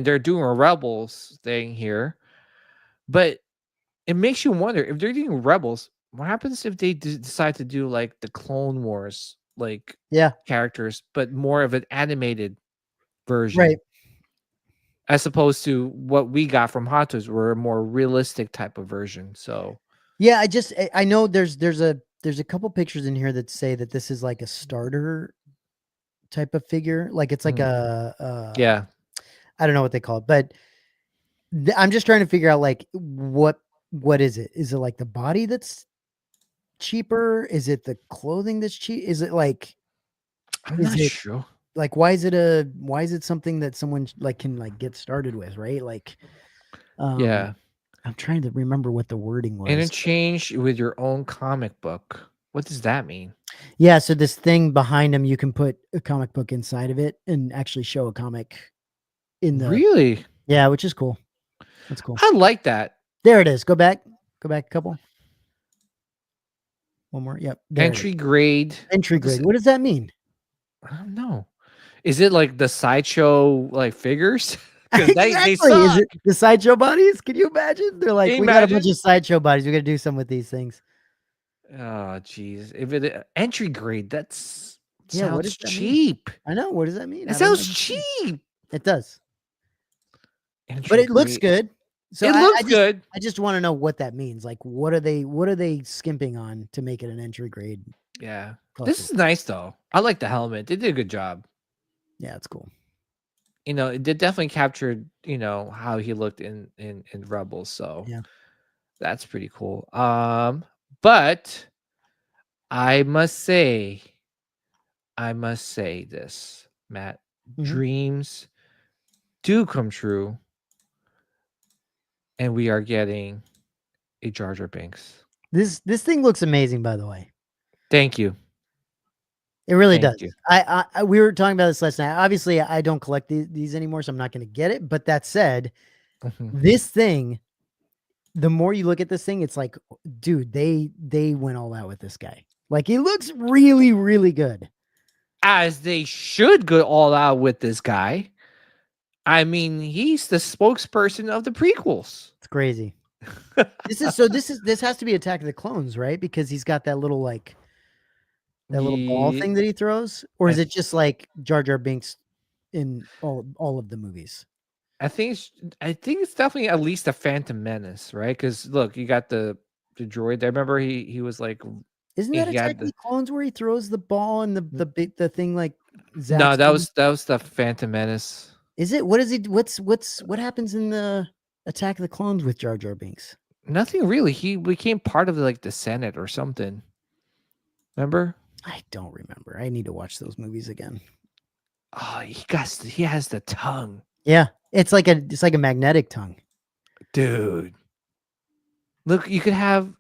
they're doing a Rebels thing here, but it makes you wonder if they're doing Rebels, what happens if they decide to do like the Clone Wars like Yeah. characters, but more of an animated version, Right. as opposed to what we got from Hot Toys, were a more realistic type of version. So Yeah, I know there's a couple pictures in here that say that this is like a starter type of figure. Like it's like Mhm. a yeah, I don't know what they call it, but I'm just trying to figure out like what is it? Is it like the body that's cheaper? Is it the clothing that's cheap? Is it like I'm is not it sure. like why is it something that someone like can like get started with, right? Like Yeah, I'm trying to remember what the wording was. interchange with your own comic book. What does that mean? Yeah, so this thing behind him, you can put a comic book inside of it and actually show a comic in the Really? yeah, which is cool. That's cool. I like that. There it is. Go back a couple. One more. Yep. There it is. Entry grade. Entry What does grade. What does that mean? I don't know. Is it like the sideshow like figures? Because they Exactly. Is suck. it the sideshow bodies? Can you imagine? They're like, Can you we got a bunch imagine? of sideshow bodies. We got to do something with these things. Oh, jeez. If it entry grade, that's Yeah. What sounds does that mean? cheap. I know. What does that mean? It I don't sounds understand. cheap. It does, but Entry it looks grade. good. So It I looks good. just want to know what that means. Like, what are they skimping on to make it an entry grade Yeah. This collectible? is nice though. I like the helmet. They did a good job. Yeah, it's cool. You know, it did definitely captured, how he looked in Rebels. So Yeah. that's pretty cool. But I must say this, Matt. Mhm. Dreams do come true, and we are getting a Jar Jar Binks. This thing looks amazing, by the way. Thank you. It really Thank does. you. I we were talking about this last night. Obviously, I don't collect these anymore, so I'm not going to get it. But that said, Mhm. this thing, the more you look at this thing, it's like, dude, they went all out with this guy. Like he looks really, really good. As they should go all out with this guy. I mean, he's the spokesperson of the prequels. It's crazy. This has to be Attack of the Clones, right? Because he's got that little like that little ball Ye- thing that he throws, or is I it just like Jar Jar Binks in all of the movies? I think it's definitely at least a Phantom Menace, right? Because look, you got the droid. I remember he was like Isn't that he Attack had of the the Clones where he throws the ball and the thing like no, zaps him? that was the Phantom Menace. Is it? What is he? What happens in the Attack of the Clones with Jar Jar Binks? Nothing really. He became part of the Senate or something. Remember? I don't remember. I need to watch those movies again. Oh, he has the tongue, Yeah, it's like a magnetic tongue. dude. Look, you could have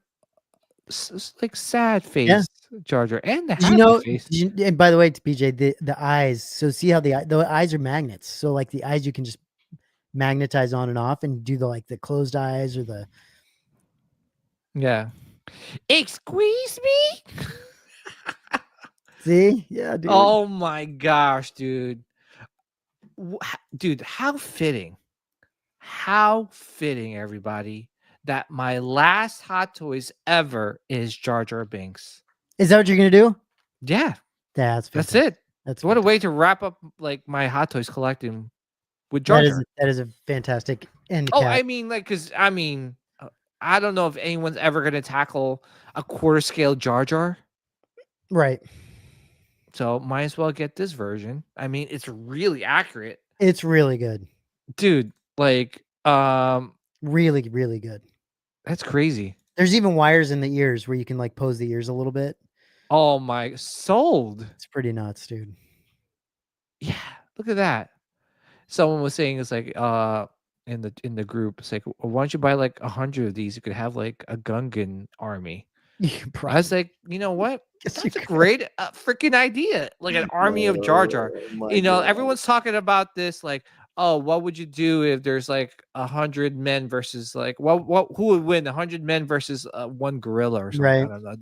like sad face Yeah. Jar Jar and the Did you happy know? face. And by the way, to BJ, the eyes. So see how the eyes are magnets. So like the eyes, you can just magnetize on and off, and do the closed eyes or the. Yeah. Excuse me? See, yeah, dude. Oh my gosh, dude. Dude, how fitting. How fitting, everybody, that my last Hot Toys ever is Jar Jar Binks. Is that what you're gonna do? Yeah, That's that's fantastic. it. That's What a fantastic. way to wrap up like my Hot Toys collecting with Jar Jar. That is a fantastic end Oh, cap. I mean, I don't know if anyone's ever gonna tackle a quarter scale Jar Jar. Right. So might as well get this version. I mean, it's really accurate. It's really good. Dude, like, Really, really good. that's crazy. There's even wires in the ears where you can like pose the ears a little bit. Oh my, sold. It's pretty nuts, dude. Yeah, look at that. Someone was saying it's like in the group, it's like, why don't you buy like 100 of these? You could have like a Gungan army. I was like, you know what? That's a great freaking idea. Like an army of Jar Jar. Everyone's talking about this. Like, oh, what would you do if there's like 100 men versus like, who would win? 100 men versus one gorilla or something. Right. I don't know.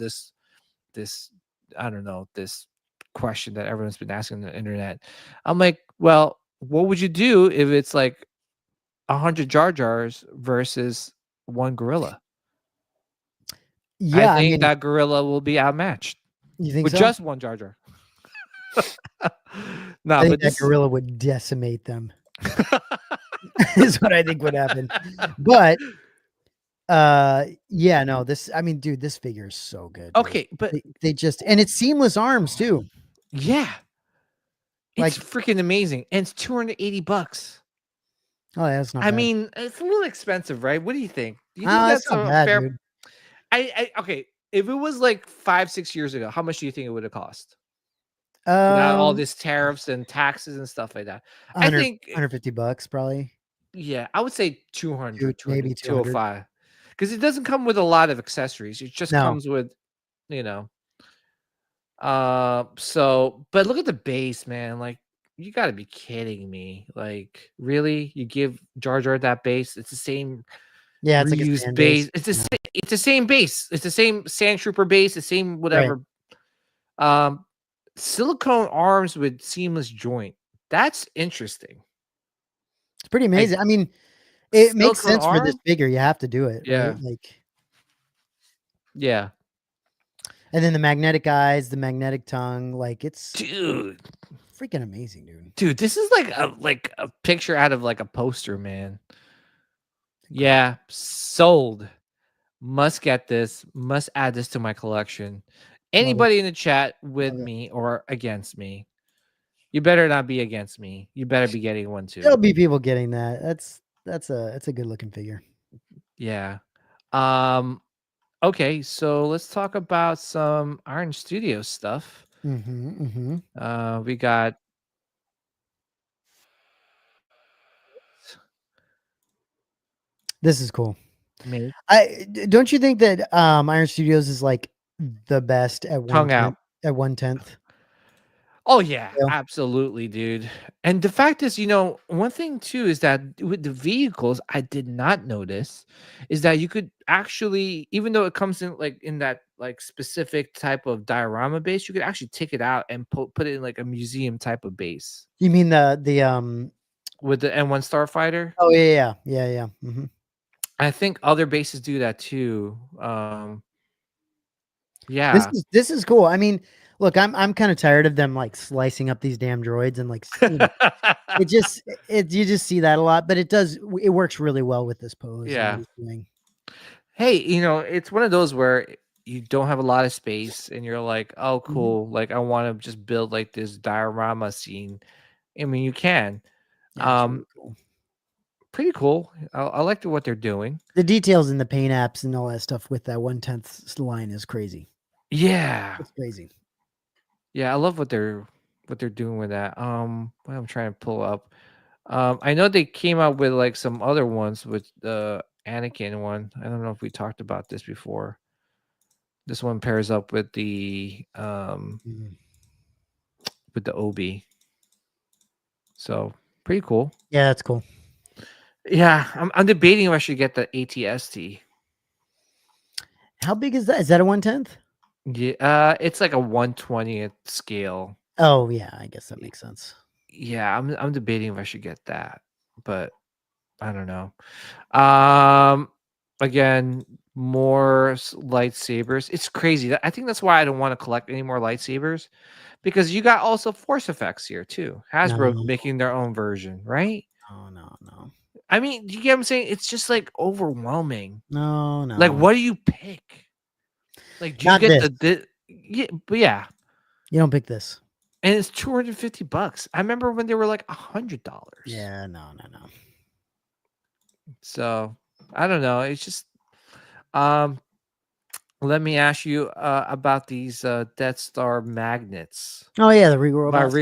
I don't know, this question that everyone's been asking on the internet. I'm like, well, what would you do if it's like 100 Jar Jars versus one gorilla? Yeah, I think that gorilla will be outmatched you think with so? just one Jar Jar. No, I think but that gorilla would decimate them. Is what I think would happen. But yeah, no, this, I mean, dude, this figure is so good. Dude. Okay, but they just, and it's seamless arms too. Yeah. Like, It's freaking amazing. And it's $280. Oh, yeah, that's not I bad. mean, it's a little expensive, right? What do you think? Do you think It's that's not a bad, fair? dude. Okay, if it was like 5-6 years ago, how much do you think it would have cost? Without all this tariffs and taxes and stuff like that. I think $150 probably. Yeah, I would say 200, Maybe 205. Because it doesn't come with a lot of accessories. It just comes with, so, but look at the base, man. Like, you got to be kidding me. Like, really? You give Jar Jar that base? It's the same. Yeah, it's like a reused sand base. base. It's the same base. It's the same Sand Trooper base. The same whatever. Silicone arms with seamless joint. That's interesting. It's pretty amazing. I mean, it makes sense arm? for this figure. You have to do it. Yeah. Right? Like, yeah. And then the magnetic eyes, the magnetic tongue, like it's dude, freaking amazing, dude. Dude, this is like a picture out of like a poster, man. Yeah, sold. Must get this. Must add this to my collection. Anybody in the chat with me or against me? You better not be against me. You better be getting one too. There'll be people getting that. That's a good looking figure. Yeah. Okay, so let's talk about some Iron Studios stuff. We got this is cool. Me. Don't you think that Iron Studios is like the best at 1/10? Oh yeah, absolutely, dude. And the fact is, one thing too is that with the vehicles, I did not notice is that you could actually, even though it comes in like in that like specific type of diorama base, you could actually take it out and put it in like a museum type of base. You mean the with the N1 Starfighter? Oh yeah. I think other bases do that too. Yeah. This is cool. I mean, look, I'm kind of tired of them like slicing up these damn droids and like you just see that a lot, but it works really well with this pose. Yeah. Hey, it's one of those where you don't have a lot of space and you're like, oh cool, like I want to just build like this diorama scene. I mean, you can. Really cool. Pretty cool. I like what they're doing. The details in the paint apps and all that stuff with that 1/10 line is crazy. Yeah, it's crazy. Yeah, I love what they're doing with that. I'm trying to pull up. I know they came out with like some other ones with the Anakin one. I don't know if we talked about this before. This one pairs up with the with the Obi. So pretty cool. Yeah, that's cool. Yeah, I'm debating if I should get the ATST. How big is that? Is that a 1/10? Yeah, it's like a 1/20th scale. Oh yeah, I guess that makes sense. Yeah, I'm debating if I should get that, but I don't know. Again, more lightsabers. It's crazy. I think that's why I don't want to collect any more lightsabers, because you got also force effects here too. Hasbro making their own version, right? Oh no. I mean, you get what I'm saying? It's just like overwhelming. No. Like, what do you pick? Like, do you get yeah, but yeah. You don't pick this. And it's $250. I remember when they were like $100. Yeah, no. So I don't know. It's just let me ask you about these Death Star magnets. Oh yeah, the Regal robots.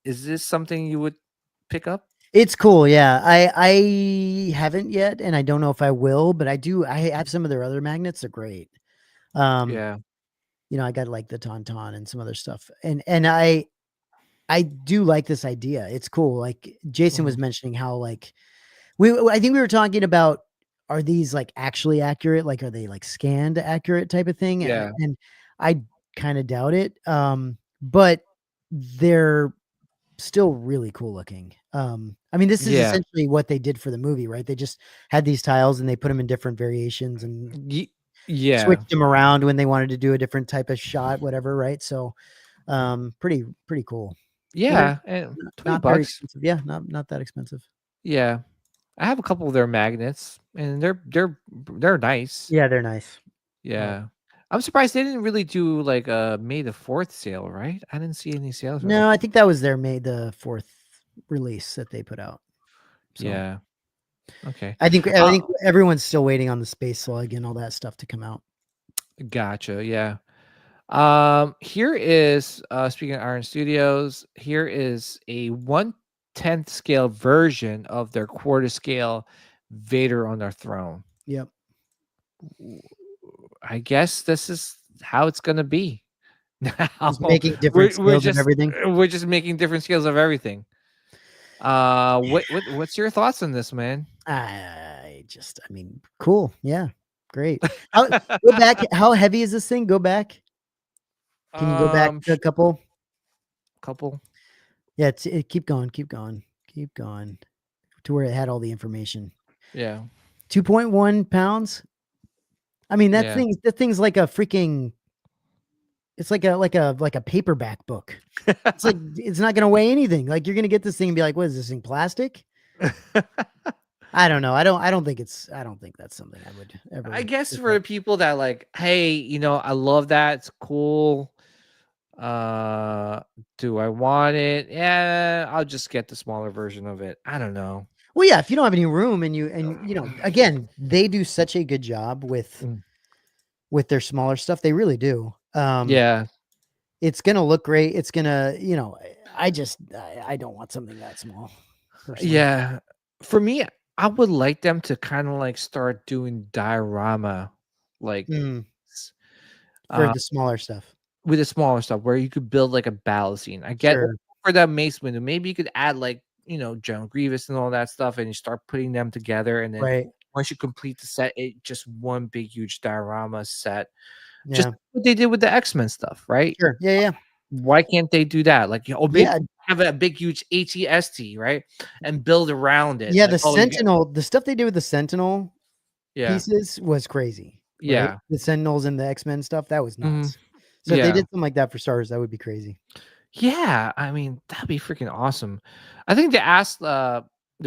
Is this something you would pick up? It's cool, yeah. I haven't yet, and I don't know if I will, but I do. I have some of their other magnets. They're great. Yeah. I got like the Tauntaun and some other stuff, and I do like this idea. It's cool. Like Jason was Mhm. mentioning how like I think we were talking about, are these like actually accurate? Like, are they like scanned accurate type of thing? Yeah. And I kind of doubt it. But they're still really cool looking. I mean, this is Yeah. essentially what they did for the movie, right? They just had these tiles and they put them in different variations and Ye yeah. switched them around when they wanted to do a different type of shot, whatever, right? So, pretty cool. And they're Yeah, and 20 not very bucks. expensive. Yeah, not that expensive. Yeah. I have a couple of their magnets, and they're nice. Yeah, they're nice. Yeah. I'm surprised they didn't really do, like, a May the 4th sale, right? I didn't see any sales for No, that. I think that was their May the 4th release that they put out. So Yeah. Okay. I think everyone's still waiting on the Space Slug and all that stuff to come out. Gotcha, yeah. Here is, speaking of Iron Studios, here is a 1/10 scale version of their quarter scale Vader on their throne. Yep. I guess this is how it's gonna be. Now Just making different we're scales of everything. we're just making different scales of everything. What's your thoughts on this, man? I mean, cool. Yeah. Great. Go back. How heavy is this thing? Go back. Can you go back Sh a couple? couple. Yeah, keep going, keep going, keep going to where it had all the information. Yeah. 2.1 pounds. I mean, that Yeah. thing's like a freaking, it's like a paperback book. It's like, it's not going to weigh anything. Like, you're going to get this thing and be like, what is this thing, plastic? I don't know. I don't think that's something I would ever. I guess pick for up. people that like, hey, I love that. It's cool. Do I want it? Yeah, I'll just get the smaller version of it. I don't know. Well, yeah, if you don't have any room and again, they do such a good job Mm. with their smaller stuff. They really do. Yeah. It's gonna look great. It's gonna, I don't want something that small. Personally. Yeah. For me, I would like them to kind of like start doing diorama like Mm, s- for uh the smaller stuff. with the smaller stuff where you could build like a battle scene. I get Sure. for that Mace Windu. Maybe you could add like, General Grievous and all that stuff, and you start putting them together, and then Right. once you complete the set, it just one big huge diorama set. Just Yeah. what they did with the X-Men stuff, right? Sure. Yeah. Yeah. Why can't they do that? Like, maybe Yeah. have a big huge ATST, right? And build around it. Yeah. Like, The Sentinel, the stuff they did with the Sentinel yeah. pieces was crazy. Right? Yeah. The Sentinels and the X-Men stuff, that was Mhm. nuts. So if they Yeah. did something like that for Star Wars, that would be crazy. Yeah, I mean, that'd be freaking awesome. I think they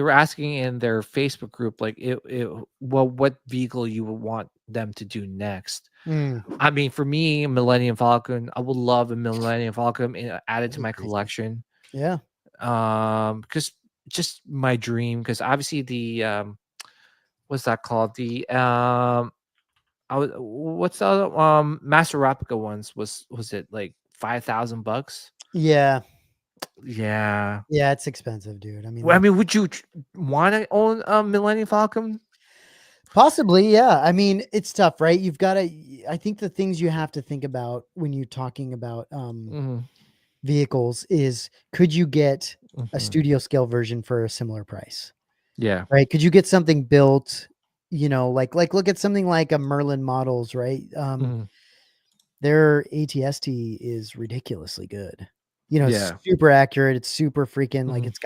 were asking in their Facebook group, like, well, what vehicle you would want them to do next. Mm, I mean, for me, Millennium Falcon, I would love a Millennium Falcon added to that'd be my crazy. collection. Yeah. Because just my dream, because obviously what's that called? What's the other, Master Replica ones was it like $5,000? Yeah. Yeah. Yeah. It's expensive, dude. I mean, Well, I mean, would you want to own a Millennium Falcon? possibly, yeah. I mean, it's tough, right? You've got to. I think the things you have to think about when you're talking about Mhm, vehicles is, could you get a mhm. studio scale version for a similar price, Yeah. right? Could you get something built? Like look at something like a Merlin Models, right? Mhm. Their ATST is ridiculously good. Yeah. Super accurate. It's super freaking like Mhm. it's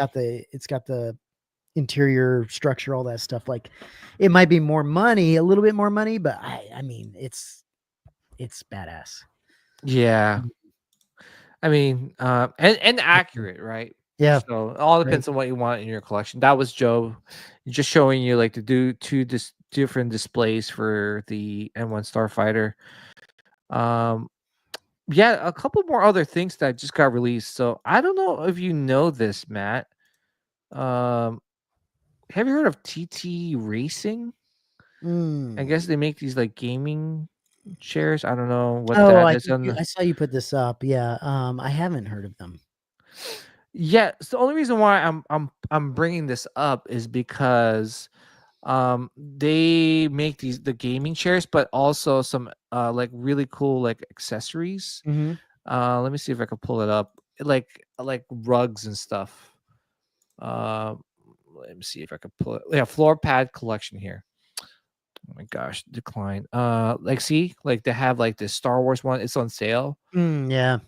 got the interior structure, all that stuff. Like, it might be more money, a little bit more money, but I mean, it's badass. Yeah. I mean, and accurate, right? Yeah. So it all Right. depends on what you want in your collection. That was Joe just showing you like to do two different displays for the N1 Starfighter. Um, yeah, a couple more other things that just got released. So I don't know if you know this, Matt. Um, have you heard of TT Racing? I guess Mm. they make these like gaming chairs. I don't know what Oh, that I is think on the. I saw you put this up. Yeah. I haven't heard of them. Yeah, so the only reason why I'm bringing this up is because They make the gaming chairs, but also some like really cool like accessories. Mhm. Let me see if I can pull it up. Like rugs and stuff. Let me see if I can pull it. Yeah, floor pad collection here. Oh my gosh, decline. Like see, like they have like this Star Wars one. It's on sale. Yeah,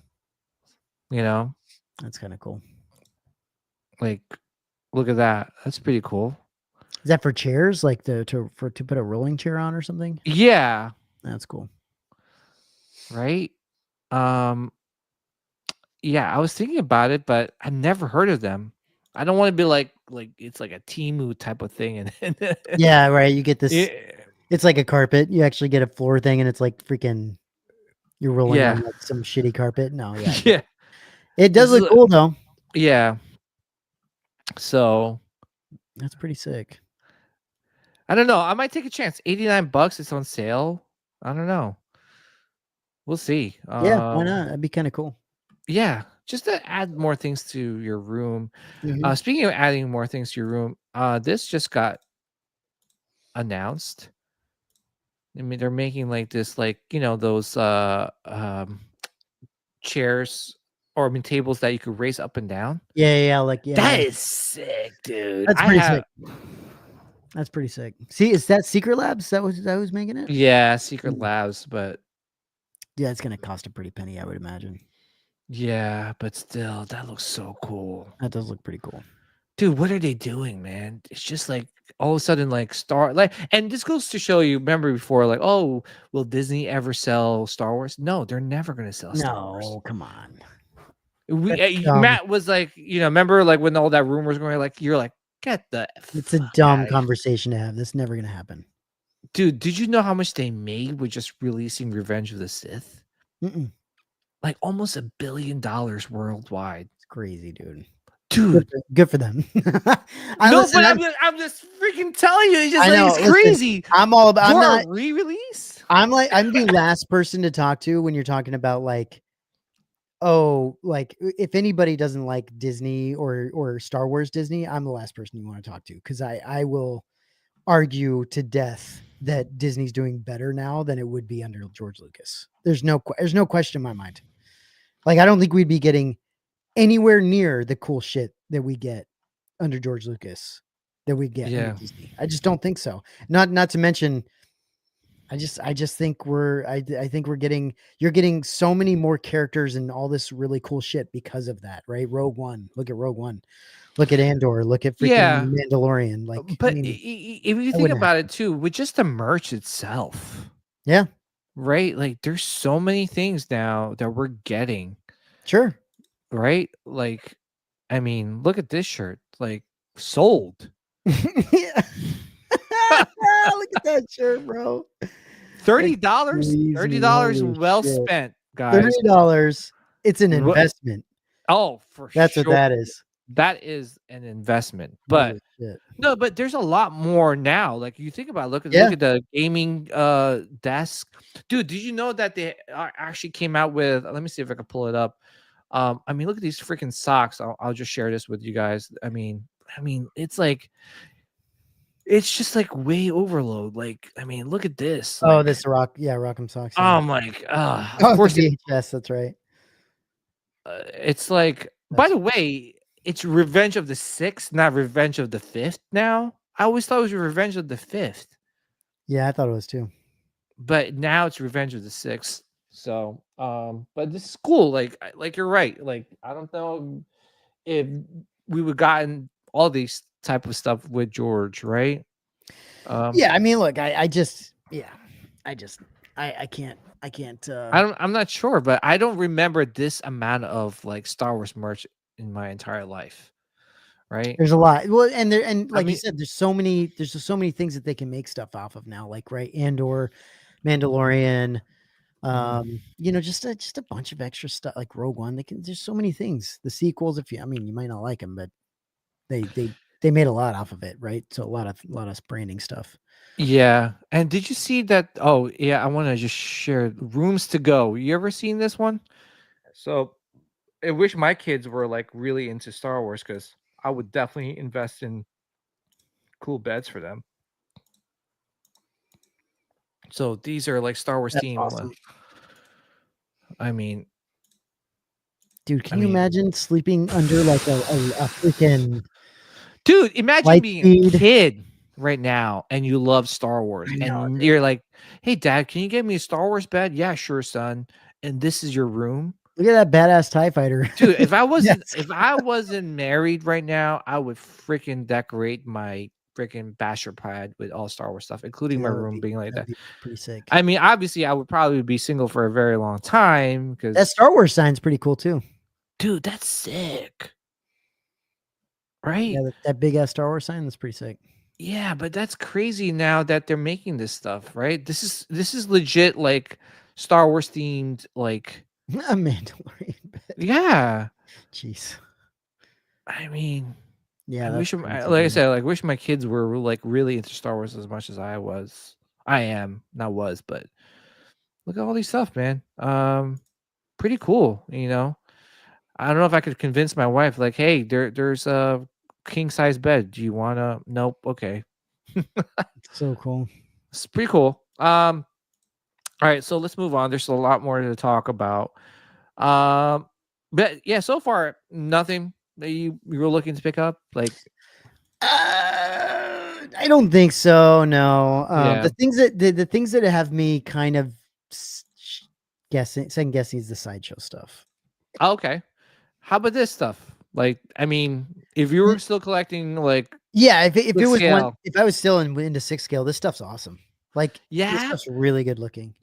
You know, that's kind of cool. like look at that. That's pretty cool. Is that for chairs, like to put a rolling chair on or something? Yeah, That's cool. right. Um, yeah, I was thinking about it, but I never heard of them. I don't want to be like it's like a Timu type of thing, and Yeah, right. You get this. yeah, It's like a carpet. You actually get a floor thing, and it's like freaking. You're rolling yeah, on like some shitty carpet. No, yeah, yeah. it does This look is cool though. yeah. So That's pretty sick. I don't know. I might take a chance. $89. It's on sale. I don't know. We'll see. Yeah, why not? That'd be kind of cool. Yeah, just to add more things to your room. Mhm. Speaking of adding more things to your room, this just got announced. I mean, they're making like this, like those chairs or I mean tables that you could raise up and down. Yeah, like yeah, That yeah. is sick, dude. That's I pretty have sick. That's pretty sick. See, is that Secret Labs? That was making it? yeah, Secret Mm. Labs, but Yeah, it's gonna cost a pretty penny, I would imagine. yeah, but still, that looks so cool. That does look pretty cool. Dude, what are they doing, man? It's just like all of a sudden, like and this goes to show you. Remember before, like, oh, will Disney ever sell Star Wars? No, they're never gonna sell Star Wars. No, come on. That's Matt was like, remember like when all that rumors going, like, you're like, get the It's a fuck dumb outta here." conversation to have. That's never gonna happen. Dude. Did you know how much they made with just releasing Revenge of the Sith? Mm-mm. Like almost $1 billion worldwide, It's crazy, dude. dude. Good for them. No, but I'm just freaking telling you, it's just I like know, it's listen, crazy. I'm all about. I'm For not. a re-release. I'm the last person to talk to when you're talking about like, oh, like if anybody doesn't like Disney or Star Wars Disney, I'm the last person you want to talk to because I will argue to death that Disney's doing better now than it would be under George Lucas. There's no question in my mind. Like I don't think we'd be getting anywhere near the cool shit that we get under George Lucas that we get under Disney. I just don't think so. Not to mention I just think I think you're getting so many more characters and all this really cool shit because of that, right? Rogue One. Look at Rogue One. Look at Andor. Look at freaking Yeah. Mandalorian. Like, I But mean, if you think wouldn't about it too, with just the merch itself, yeah, right? Like there's so many things now that we're getting, sure. right? Like, I mean, look at this shirt, like sold. Yeah. Look at that shirt, bro. $30, Crazy. $30 Holy well shit. spent, guys. $30. It's an Ru- investment. Oh, for That's sure. what that is. That is an investment. But Holy shit. no, but there's a lot more now. Like you think about it, Yeah. look at the gaming desk. Dude, did you know that they actually came out with, let me see if I can pull it up. I mean, look at these freaking socks. I'll just share this with you guys. I mean, it's like it's just like way overload. Like, I mean, look at this. Oh, Like, this Rock'em Socks. oh my god. Oh, Of course the VHS, that's right. it's like, by the way, it's Revenge of the Sixth, not Revenge of the Fifth now. I always thought it was Revenge of the Fifth, Yeah, I thought it was too. but now it's Revenge of the Sixth. So, but this is cool. Like you're right. Like, I don't know if we would gotten all these type of stuff with George, right? Yeah, I mean, look, I can't. I'm not sure, but I don't remember this amount of like Star Wars merch in my entire life. Right? There's a lot. Well, and like mean- you said, there's just so many things that they can make stuff off of now, like right, Andor, Mandalorian, just a bunch of extra stuff like Rogue One. There's so many things. The sequels, you might not like them, but they made a lot off of it, right? So a lot of branding stuff. Yeah. And did you see that? Oh, yeah. I want to just share Rooms to Go. You ever seen this one? So I wish my kids were like really into Star Wars because I would definitely invest in cool beds for them. So these are like Star Wars That's theme. awesome. I mean, Dude, can you imagine sleeping under like a freaking dude, imagine light being speed? a kid right now and you love Star Wars I know, and dude. you're like, "Hey dad, can you get me a Star Wars bed?" "Yeah, sure, son." And this is your room? Look at that badass TIE fighter. Dude, if I wasn't Yes. if I wasn't married right now, I would freaking decorate my freaking bachelor pad with all Star Wars stuff, including Dude, my that would room being like that'd that. be pretty sick. I mean, obviously, I would probably be single for a very long time That because, Star Wars sign's pretty cool too. dude, that's sick, right? Yeah, that big ass Star Wars sign, that's pretty sick. Yeah, but that's crazy now that they're making this stuff, right? This is legit like Star Wars themed, like A Mandalorian bed. yeah. Jeez. I mean, Yeah, I that's wish crazy, like I dude. said, like wish my kids were like really into Star Wars as much as I was. I am, not was, but look at all these stuff, man. Pretty cool, you know. I don't know if I could convince my wife, like, hey, there's a king size bed. Do you wanna? Nope. Okay. So cool. It's pretty cool. All right, so let's move on. There's a lot more to talk about. But yeah, so far nothing that you were looking to pick up. Like, I don't think so. No. yeah, The things that have me kind of second guessing is the sideshow stuff. okay. How about this stuff? Like, I mean, if you were still collecting, like, Yeah, if it Six was one, scale. if I was still into 6 scale, this stuff's awesome. Like, this yeah, stuff's really good looking.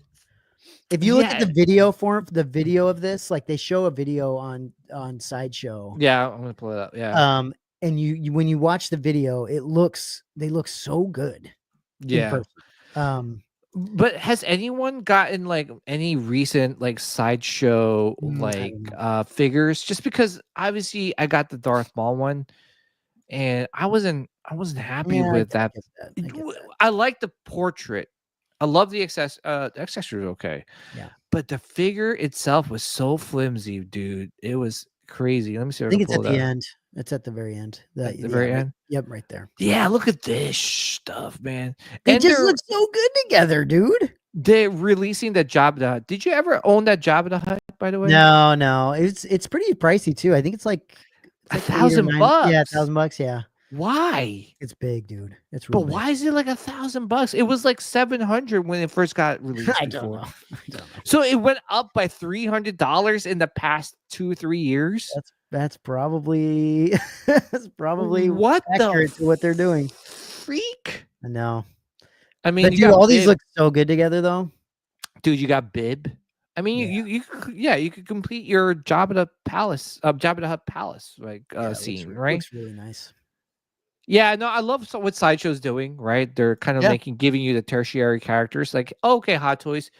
If you look at the video of this, like they show a video on Sideshow. yeah, I'm gonna pull it up. Yeah, And you when you watch the video, they look so good in yeah. person. But has anyone gotten like any recent like sideshow I like don't know. figures? Just because obviously I got the Darth Maul one, and I wasn't happy Yeah, with I that. get that. I get that. I like the portrait. I love the accessory was okay. Yeah. But the figure itself was so flimsy, dude. It was crazy. Let me see if I I think can it's pull at it the up. end. It's at the very end. At the very right, end. yep, right there. Yeah, look at this stuff, man. They And just look so good together, dude. they're releasing the Jabba the Hutt. Did you ever own that Jabba the Hutt, by the way? No, it's pretty pricey too. I think it's like $1,000. Yeah, $1,000. Yeah, Why? it's big, dude. It's real But big. why is it like $1,000? It was like 700 when it first got released I don't before. know. I don't know. So it went up by $300 in the past 2 or 3 years. That's probably What accurate the to what they're doing. freak? I know. I mean, But you dude, got all these Bib. look so good together though. Dude, you got Bib. I mean, Yeah. you could complete your Jabba the Jabba the Hutt palace like Yeah, scene, right? looks really nice. Yeah, no, I love what Sideshow's doing, right? They're kind of Yeah. giving you the tertiary characters. Like, okay, Hot Toys,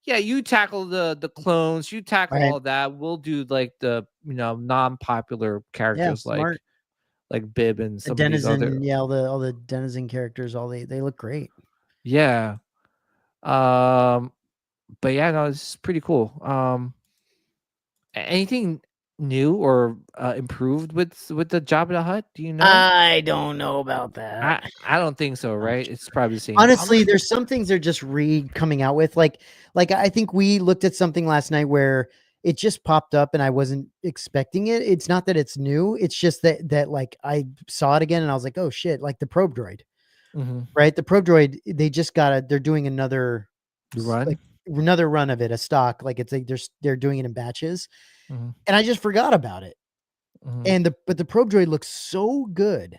yeah, you tackle the clones, you tackle Right. all that. We'll do like the non-popular characters smart. like Bib and The some of these other. denizen, yeah, all the denizen characters, they look great. Yeah. But yeah, no, it's pretty cool. Anything new or improved with the Jabba the Hutt? Do you know? I don't know about that. I don't think so, right? It's probably the same. Honestly, there's some things they're just coming out with. Like I think we looked at something last night where it just popped up and I wasn't expecting it. It's not that it's new. It's just that like I saw it again and I was like, oh shit, like the probe droid, right? The probe droid, they just they're doing another run. Like, another run of it, a stock. Like it's like they're doing it in batches. And I just forgot about it. And but the probe droid looks so good.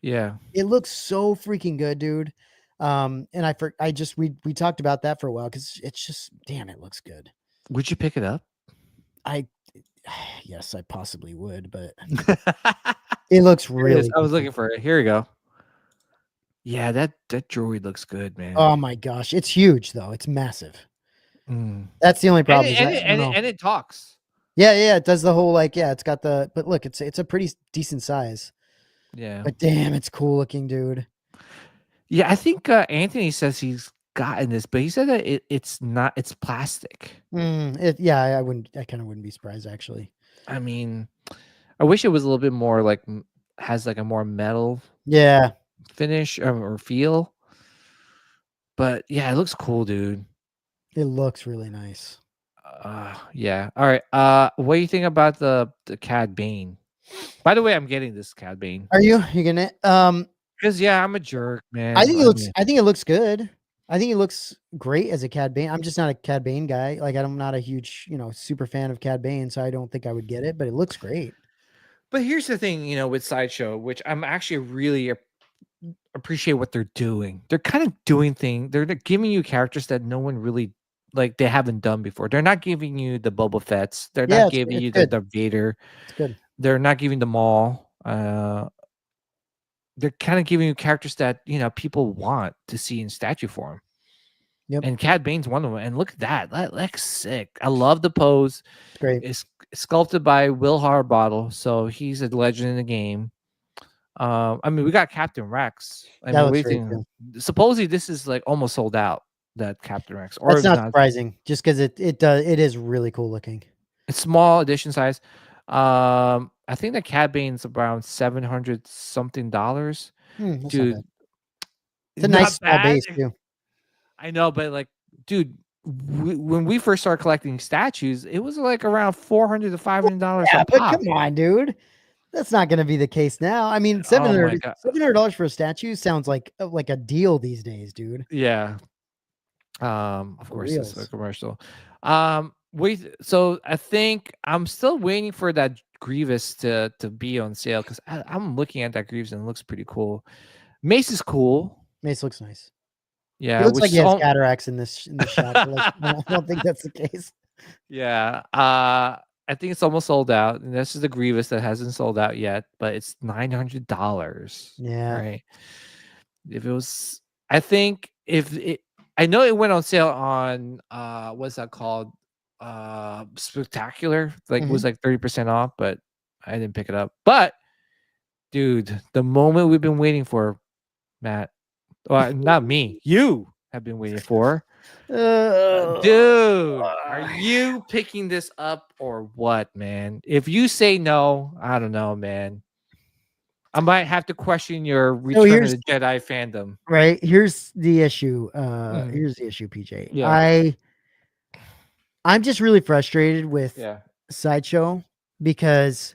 Yeah. It looks so freaking good, dude. And we talked about that for a while because it's just, damn, it looks good. Would you pick it up? Yes, I possibly would, but it looks really. I was looking for it. Here we go. Yeah, that droid looks good, man. Oh my gosh, it's huge though. It's massive. That's the only problem. And it talks. Yeah, it does the whole it's got the. But look, it's a pretty decent size. Yeah. But damn, it's cool looking, dude. Yeah, I think Anthony says he's gotten this, but he said that it's not. It's plastic. I kind of wouldn't be surprised actually. I mean, I wish it was a little bit more like has like a more metal finish or feel. But yeah, it looks cool, dude. It looks really nice. Yeah. All right. What do you think about the Cad Bane? By the way, I'm getting this Cad Bane Are you gonna? because yeah, I'm a jerk, I man. think it I looks. mean, I think it looks good. I think it looks great as a Cad Bane. I'm just not a Cad Bane guy. Like I'm not a huge, super fan of Cad Bane, so I don't think I would get it. But it looks great. but here's the thing, with Sideshow, which I'm actually really appreciate what they're doing. They're kind of doing things. They're giving you characters that no one really they haven't done before. They're not giving you the Boba Fett's. They're Yeah, not it's, giving it's you good. the Vader. It's good. They're not giving them all. They're kind of giving you characters that people want to see in statue form. Yep. And Cad Bane's one of them. And look at that. That looks sick. I love the pose. It's great. It's sculpted by Will Harbottle, so he's a legend in the game. I mean, we got Captain Rex. I That mean, looks what do great you too. think? Supposedly, this is like almost sold out. That Captain Rex, or That's if not not, surprising, just because it is really cool looking. it's small edition size. I think the Cad Bane's around $700 something. That's not Dude, bad. It's a nice not small bad. base too. I know, but like, dude, when we first started collecting statues, it was like around $400 to $500 Yeah, a but pop. come on, dude. That's not going to be the case now. I mean, Oh my God. $700 for a statue sounds like a deal these days, dude. Yeah. Of course, it's a reals. commercial. So I think I'm still waiting for that Grievous to be on sale because I'm looking at that Grievous and it looks pretty cool. Mace is cool. Mace looks nice. Yeah, It looks which like he has all- cataracts in this shot. But like, I don't think that's the case. Yeah. I think it's almost sold out. And this is the Grievous that hasn't sold out yet, but it's $900. Yeah. Right. If it was, I think I know it went on sale on what's that called? Spectacular. Like it was like 30% off, but I didn't pick it up. But dude, the moment we've been waiting for, Matt. Well, not me. You have been waiting for. Dude, are you picking this up or what, man? If you say no, I don't know, man. I might have to question your Return of the Jedi fandom. Right. Here's the issue. Here's the issue, PJ. Yeah. I'm just really frustrated with Yeah. Sideshow because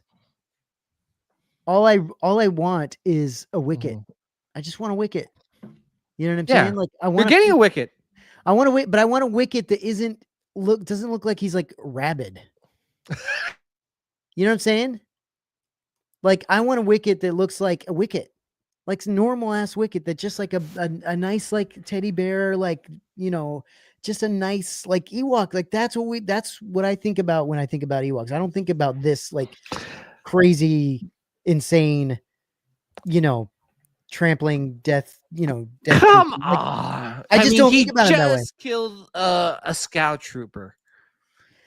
all I want is a Wicket. I just want a Wicket. You know what I'm saying? Like You're getting a Wicket. I want to wait, but I want a Wicket that doesn't look like he's like rabid. You know what I'm saying? Like I want a Wicket that looks like a Wicket, like normal ass Wicket that just like a nice like teddy bear, like just a nice like Ewok. Like that's what I think about when I think about Ewoks. I don't think about this like crazy, insane, trampling death. Death Come like, on! I just don't think about him that way. Just killed a scout trooper.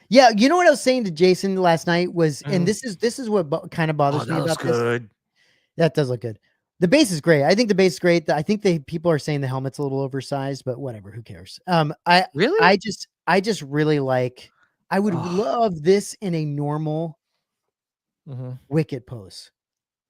Yeah, you know what I was saying to Jason last night was, and this is what kind of bothers me about this. That does look good. The base is great. I think the base is great. I think people are saying the helmet's a little oversized, but whatever. Who cares? I just really like. I would love this in a normal Wicket pose,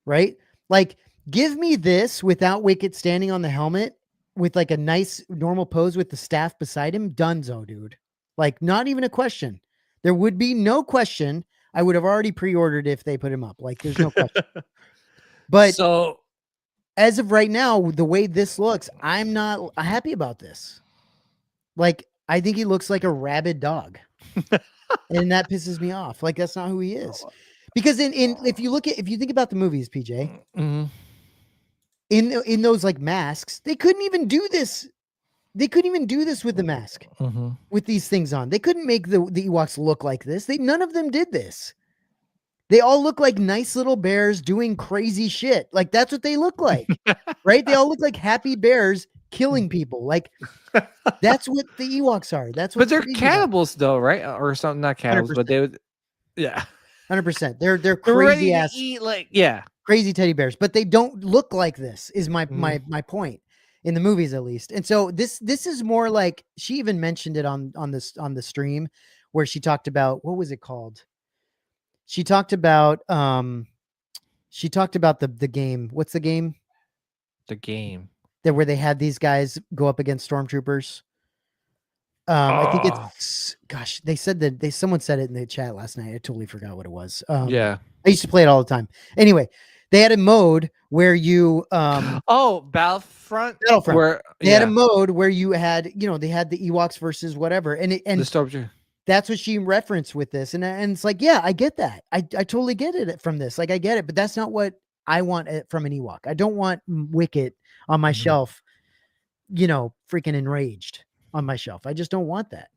right? Like, give me this without Wicket standing on the helmet with like a nice normal pose with the staff beside him. Dunzo, dude. Like, not even a question. There would be no question. I would have already pre-ordered if they put him up. Like, there's no question. But so, as of right now, the way this looks, I'm not happy about this. Like, I think he looks like a rabid dog. And that pisses me off. Like, that's not who he is. Because if you think about the movies, PJ, in those like masks, they couldn't even do this. They couldn't even do this with the mask, with these things on. They couldn't make the Ewoks look like this. None of them did this. They all look like nice little bears doing crazy shit. Like that's what they look like, right? They all look like happy bears killing people. Like that's what the Ewoks are. That's what. But they're cannibals, though, right? Or something? Not cannibals, 100%. But they would. Yeah, 100%. They're crazy ass, eat, like crazy teddy bears. But they don't look like this. Is my point. In the movies, at least. And so this is more like, she even mentioned it on the stream where she talked about, what was it called? She talked about the game. What's the game? The game. where they had these guys go up against stormtroopers. I think it's gosh, they said that someone said it in the chat last night. I totally forgot what it was. Yeah. I used to play it all the time. Anyway, they had a mode where you Battlefront. Battlefront. Where They had a mode where you had, they had the Ewoks versus whatever, and the Stormtrooper. that's what she referenced with this, and it's like, yeah, I get that. I totally get it from this. Like, I get it, but that's not what I want from an Ewok. I don't want Wicket on my shelf, freaking enraged on my shelf. I just don't want that.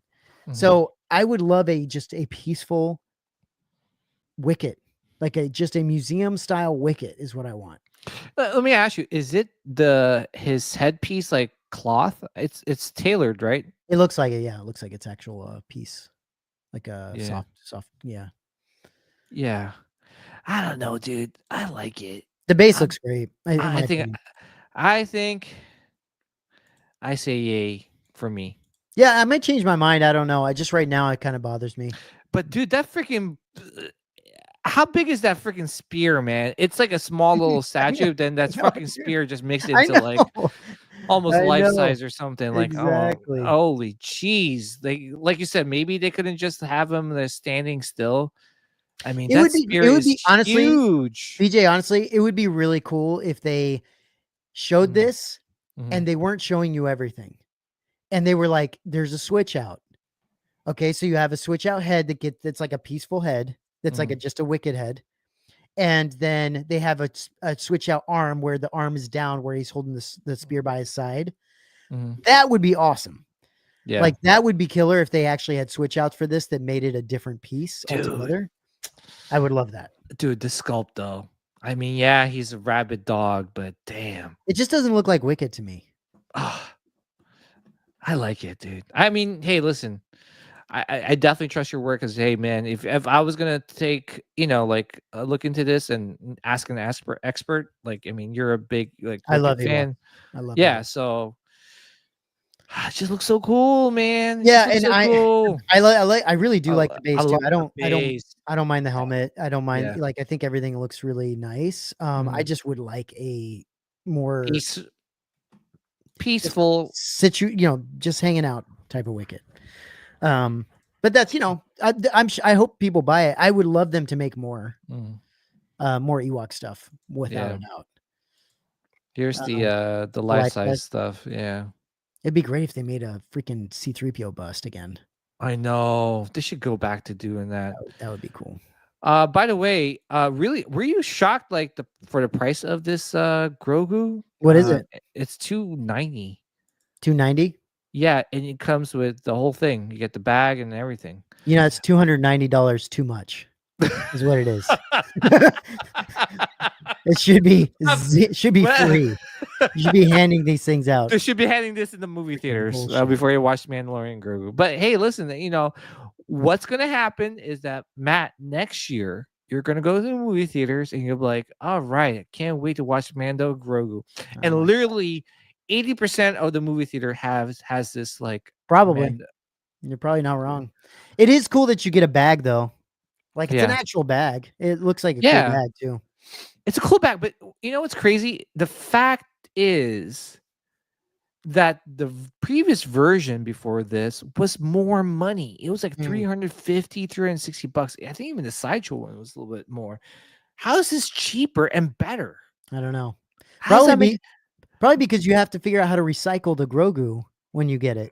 So I would love just a peaceful Wicket, like just a museum style Wicket is what I want. Let me ask you: is it his headpiece like cloth? It's tailored, right? It looks like it. Yeah, it looks like it's actual piece, like a soft. Yeah. Yeah. I don't know, dude. I like it. The base looks great. I think I say yay for me. Yeah, I might change my mind. I don't know. Right now it kind of bothers me. But dude, that freaking how big is that freaking spear, man? It's like a small little statue. Then that fucking spear just makes it into like almost life size or something. Like, exactly. Oh, holy jeez! Like you said, maybe they couldn't just have them there standing still. I mean, that spear is honestly huge. BJ, honestly, it would be really cool if they showed this and they weren't showing you everything. And they were like, there's a switch out. Okay, so you have a switch out head that's like a peaceful head. That's like just a Wicket head. And then they have a switch out arm where the arm is down, where he's holding the spear by his side. That would be awesome. Yeah. Like, that would be killer if they actually had switch outs for this that made it a different piece altogether. I would love that. Dude, the sculpt though. I mean, yeah, he's a rabid dog, but damn. It just doesn't look like Wicket to me. I like it, dude. I mean, hey, listen, I definitely trust your work because, hey, man, if I was going to take, like a look into this and ask an expert, like, I mean, you're a big, like, I love fan. I love it. So it just looks so cool, man. Yeah, and cool. I really do like the base too. I don't mind the helmet. I don't mind I think everything looks really nice. I just would like a more peaceful just hanging out type of Wicket. But that's I hope people buy it. I would love them to make more Ewok stuff without a doubt. Here's the life size stuff. Yeah. It'd be great if they made a freaking C-3PO bust again. I know. They should go back to doing that. That would be cool. By the way, really, were you shocked for the price of this Grogu? What is it? It's $290. $290? Yeah, and it comes with the whole thing. You get the bag and everything. It's $290 too much. Is what it is. It should be free. You should be handing these things out. They should be handing this in the movie theaters before you watch Mandalorian Grogu. But hey, listen, what's going to happen is that, Matt, next year, you're going to go to the movie theaters and you'll be like, all right, I can't wait to watch Mando Grogu. And literally 80% of the movie theater has this like probably. Mando. You're probably not wrong. It is cool that you get a bag though. Like, it's an actual bag. It looks like a cool bag too. It's a cool bag, but you know what's crazy? The fact is that the previous version before this was more money. It was like $360. I think even the sideshow one was a little bit more. How is this cheaper and better? I don't know. Probably because you have to figure out how to recycle the Grogu when you get it.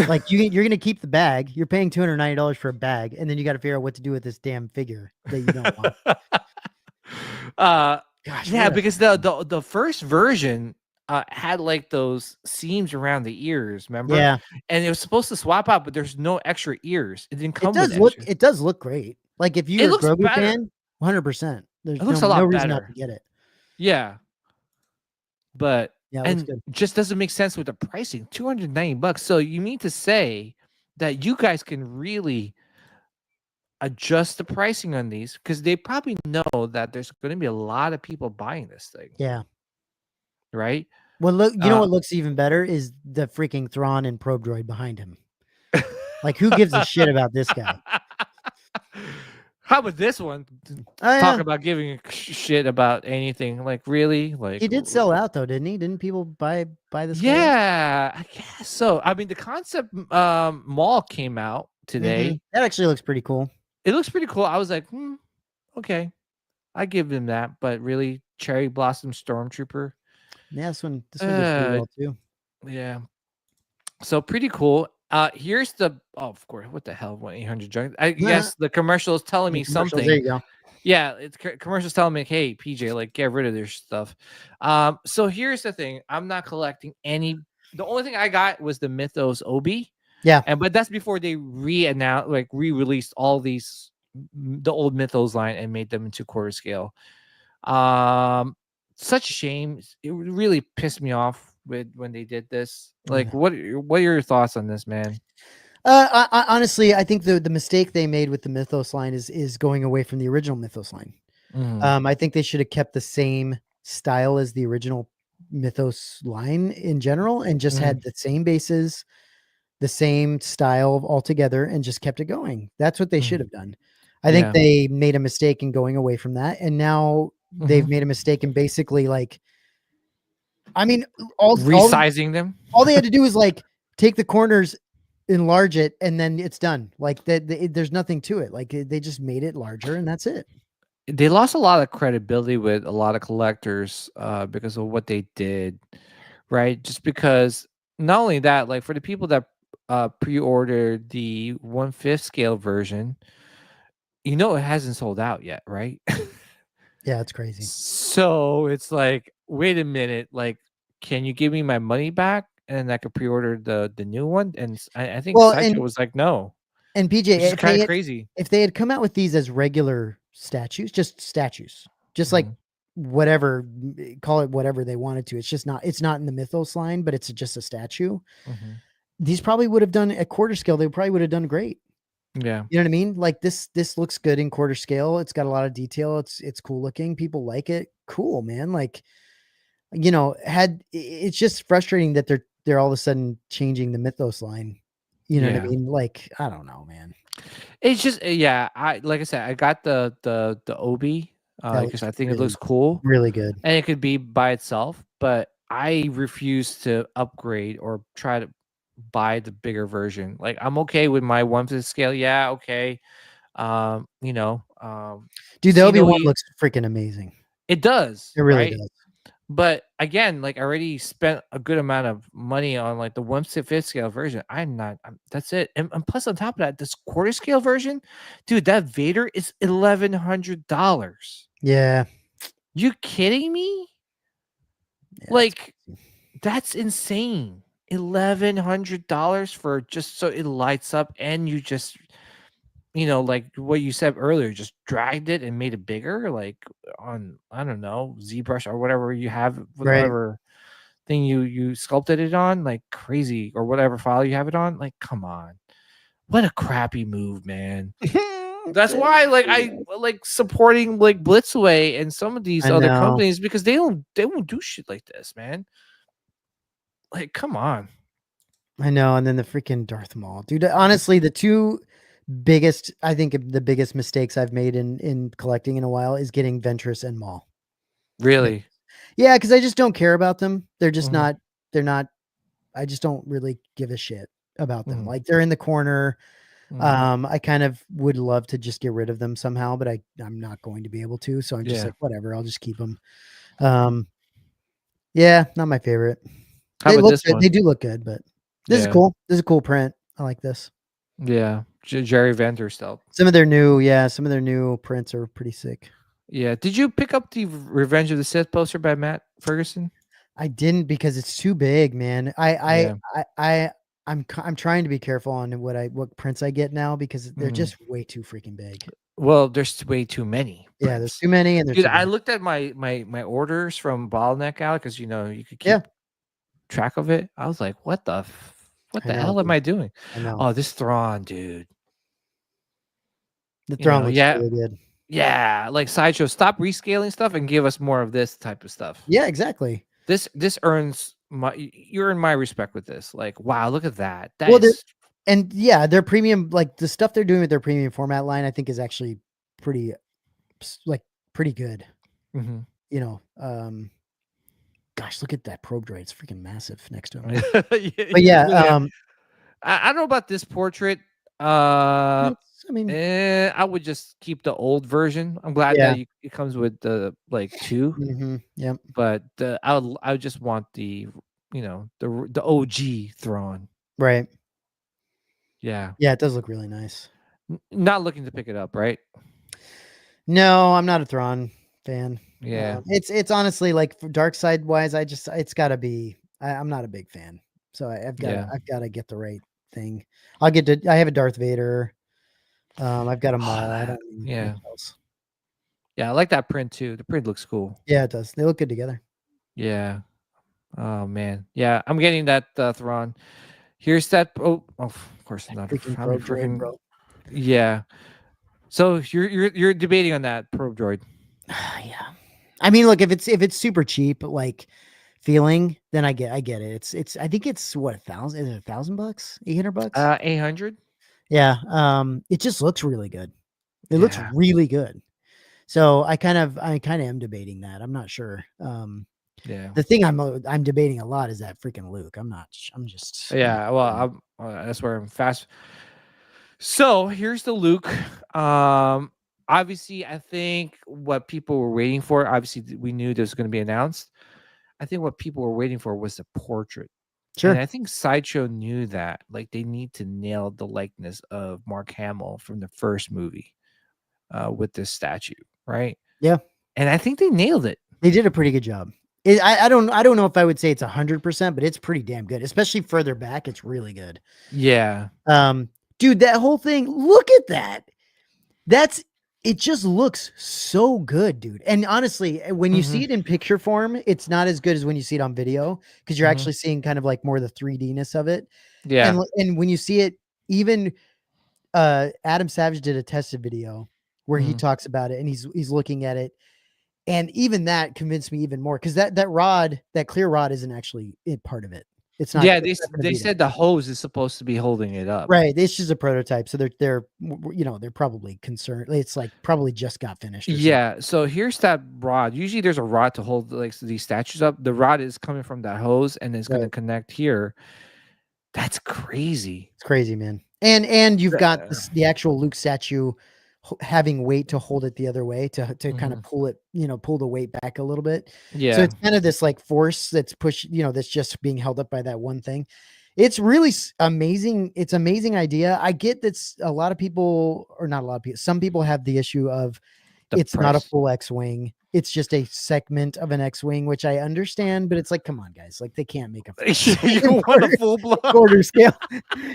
Like, you're going to keep the bag. You're paying $290 for a bag, and then you got to figure out what to do with this damn figure that you don't want. Because the first version had like those seams around the ears, remember? Yeah. And it was supposed to swap out, but there's no extra ears. It didn't come with extra. It does look great. Like, if you're a Grogu fan, 100%. There's no reason not to get it. Yeah. But it just doesn't make sense with the pricing. $290. So you mean to say that you guys can really adjust the pricing on these, because they probably know that there's going to be a lot of people buying this thing. Yeah. Right? Well, look, what looks even better is the freaking Thrawn and probe droid behind him. Like, who gives a shit about this guy? How about this one? Oh, Talk yeah. about giving a shit about anything. Like really? Like He did sell out though, didn't he? Didn't people buy the skull? Yeah, I guess so. I mean, the concept mall came out today. That actually looks pretty cool. It looks pretty cool. I was like, okay, I give them that. But really, Cherry Blossom Stormtrooper. Yeah, this one did pretty well too. Yeah. So pretty cool. Here's the of course, what the hell? 1-800 junk. I guess the commercial is telling me something. There you go. Yeah, it's commercials telling me, hey, PJ, like get rid of their stuff. So here's the thing: I'm not collecting any. The only thing I got was the Mythos Obi. Yeah, but that's before they re-released all these the old Mythos line and made them into quarter scale. Such a shame. It really pissed me off when they did this. Like, what are your thoughts on this, man? I honestly, I think the mistake they made with the Mythos line is going away from the original Mythos line. I think they should have kept the same style as the original Mythos line in general, and just had the same bases, the same style altogether, and just kept it going. That's what they should have done. I think they made a mistake in going away from that, and now they've made a mistake in basically like, I mean, resizing them. All they had to do is like take the corners, enlarge it, and then it's done. Like there's nothing to it. Like they just made it larger, and that's it. They lost a lot of credibility with a lot of collectors because of what they did, right? Just because not only that, like for the people that pre-ordered the 1/5 scale version, it hasn't sold out yet, right? Yeah, it's crazy. So it's like, wait a minute, like, can you give me my money back and I could pre-order the new one? And I think Sideshow was like, no. And PJ, it's kind of crazy. If they had come out with these as regular statues, just like whatever, call it whatever they wanted to. It's not in the Mythos line, but it's just a statue. These probably would have done at quarter scale. They probably would have done great. Yeah. You know what I mean? Like this looks good in quarter scale. It's got a lot of detail. It's cool looking. People like it. Cool, man. Like, it's just frustrating that they're all of a sudden changing the Mythos line. You know what I mean? Like, I don't know, man. It's just, like I said, I got the Obi because I think it looks cool. Really good. And it could be by itself, but I refuse to upgrade or try to buy the bigger version. Like, I'm okay with my 1/5 scale. Yeah, okay. Dude, the Obi-Wan looks freaking amazing. It does. It really does. But again, like I already spent a good amount of money on like the 1/5 scale version. That's it. And plus on top of that, this quarter scale version, dude, that Vader is $1,100. Yeah. You kidding me? Yeah, like that's insane. $1,100 for just so it lights up, and you just like what you said earlier, just dragged it and made it bigger, like on, I don't know, ZBrush or whatever you have, whatever thing you sculpted it on, like crazy, or whatever file you have it on. Like, come on, what a crappy move, man. That's why, like, I like supporting like Blitzway and some of these other companies, because they won't do shit like this, man. Like, come on. I know. And then the freaking Darth Maul, dude. Honestly, the two biggest, I think the biggest mistakes I've made in collecting in a while is getting Ventress and Maul. Really? Yeah, because I just don't care about them. They're just not. I just don't really give a shit about them. Like, they're in the corner. I kind of would love to just get rid of them somehow, but I'm not going to be able to. So I'm just like, whatever. I'll just keep them. Yeah, not my favorite. They look good. They do look good, but this is cool. This is a cool print. I like this. Yeah, Jerry Venter stuff. Some of their new prints are pretty sick. Yeah. Did you pick up the Revenge of the Sith poster by Matt Ferguson? I didn't, because it's too big, man. I'm trying to be careful on what prints I get now, because they're just way too freaking big. Well, there's way too many. Yeah, there's too many, and dude, I looked at my orders from Bottleneck out, because you could keep track of it. I was like, what the hell am I doing? I know. Oh, this Thrawn, dude. The Thrawn looks really good. Yeah, like Sideshow, stop rescaling stuff and give us more of this type of stuff. Yeah, exactly. This earns you earn my respect with this. Like, wow, look at that. Their premium, like the stuff they're doing with their premium format line, I think is actually pretty like pretty good. Mhm. You know, gosh, look at that probe droid. It's freaking massive next to him. Yeah, But look yeah, at I don't know about this portrait. I mean, I would just keep the old version. I'm glad yeah. that it comes with the like 2, Yep. but I would just want the the OG Thrawn. Right. Yeah. Yeah, it does look really nice. Not looking to pick it up, right? No, I'm not a Thrawn fan. Yeah. It's honestly like for dark side wise, it's gotta be I'm not a big fan. So I've Yeah. gotta get the right thing. I have a Darth Vader. I've got a Maul. I don't need Yeah. much else. Yeah, I like that print too. The print looks cool. Yeah, it does. They look good together. Yeah. Oh man. Yeah, I'm getting that Thrawn. Here's that. Oh, of course not. Freaking I mean, probe droid, freaking bro. yeah. So you're debating on that probe droid. Yeah. I mean, look, if it's super cheap, like feeling, then I get it. I think it's what, $1,000? Is it $1,000? $800? 800. Yeah. It just looks really good. It looks Yeah. really good. So I kind of am debating that. I'm not sure. Yeah. The thing I'm debating a lot is that freaking Luke. I'm just Yeah. Well, that's where I'm fast. So here's the Luke. Obviously, I think what people were waiting for. Obviously, we knew this was going to be announced. I think what people were waiting for was the portrait. Sure. And I think Sideshow knew that. Like, they need to nail the likeness of Mark Hamill from the first movie with this statue, right? Yeah. And I think they nailed it. They did a pretty good job. I don't know if I would say it's 100%, but it's pretty damn good, especially further back. It's really good. Yeah. Dude, that whole thing, look at that. It just looks so good, dude. And honestly, when you see it in picture form, it's not as good as when you see it on video because you're actually seeing kind of like more the 3D-ness of it. Yeah. And when you see it, even Adam Savage did a tested video where he talks about it and he's looking at it. And even that convinced me even more because that clear rod isn't actually part of it. It's not. Yeah, it's not gonna they be said there. the hose is supposed to be holding it up. Right. It's just a prototype. So they're probably concerned. It's like probably just got finished. Yeah. So here's that rod. Usually there's a rod to hold like these statues up. The rod is coming from that hose and it's going to connect here. That's crazy. It's crazy, man. And you've got the actual Luke statue having weight to hold it the other way to kind of pull it, pull the weight back a little bit. Yeah. So it's kind of this like force that's pushed, that's just being held up by that one thing. It's really amazing. It's amazing idea. I get that a lot of people, or not a lot of people, some people have the issue of it's not a full X-Wing. It's just a segment of an X-Wing, which I understand, but it's like, come on, guys, like they can't make you want a full blown quarter scale.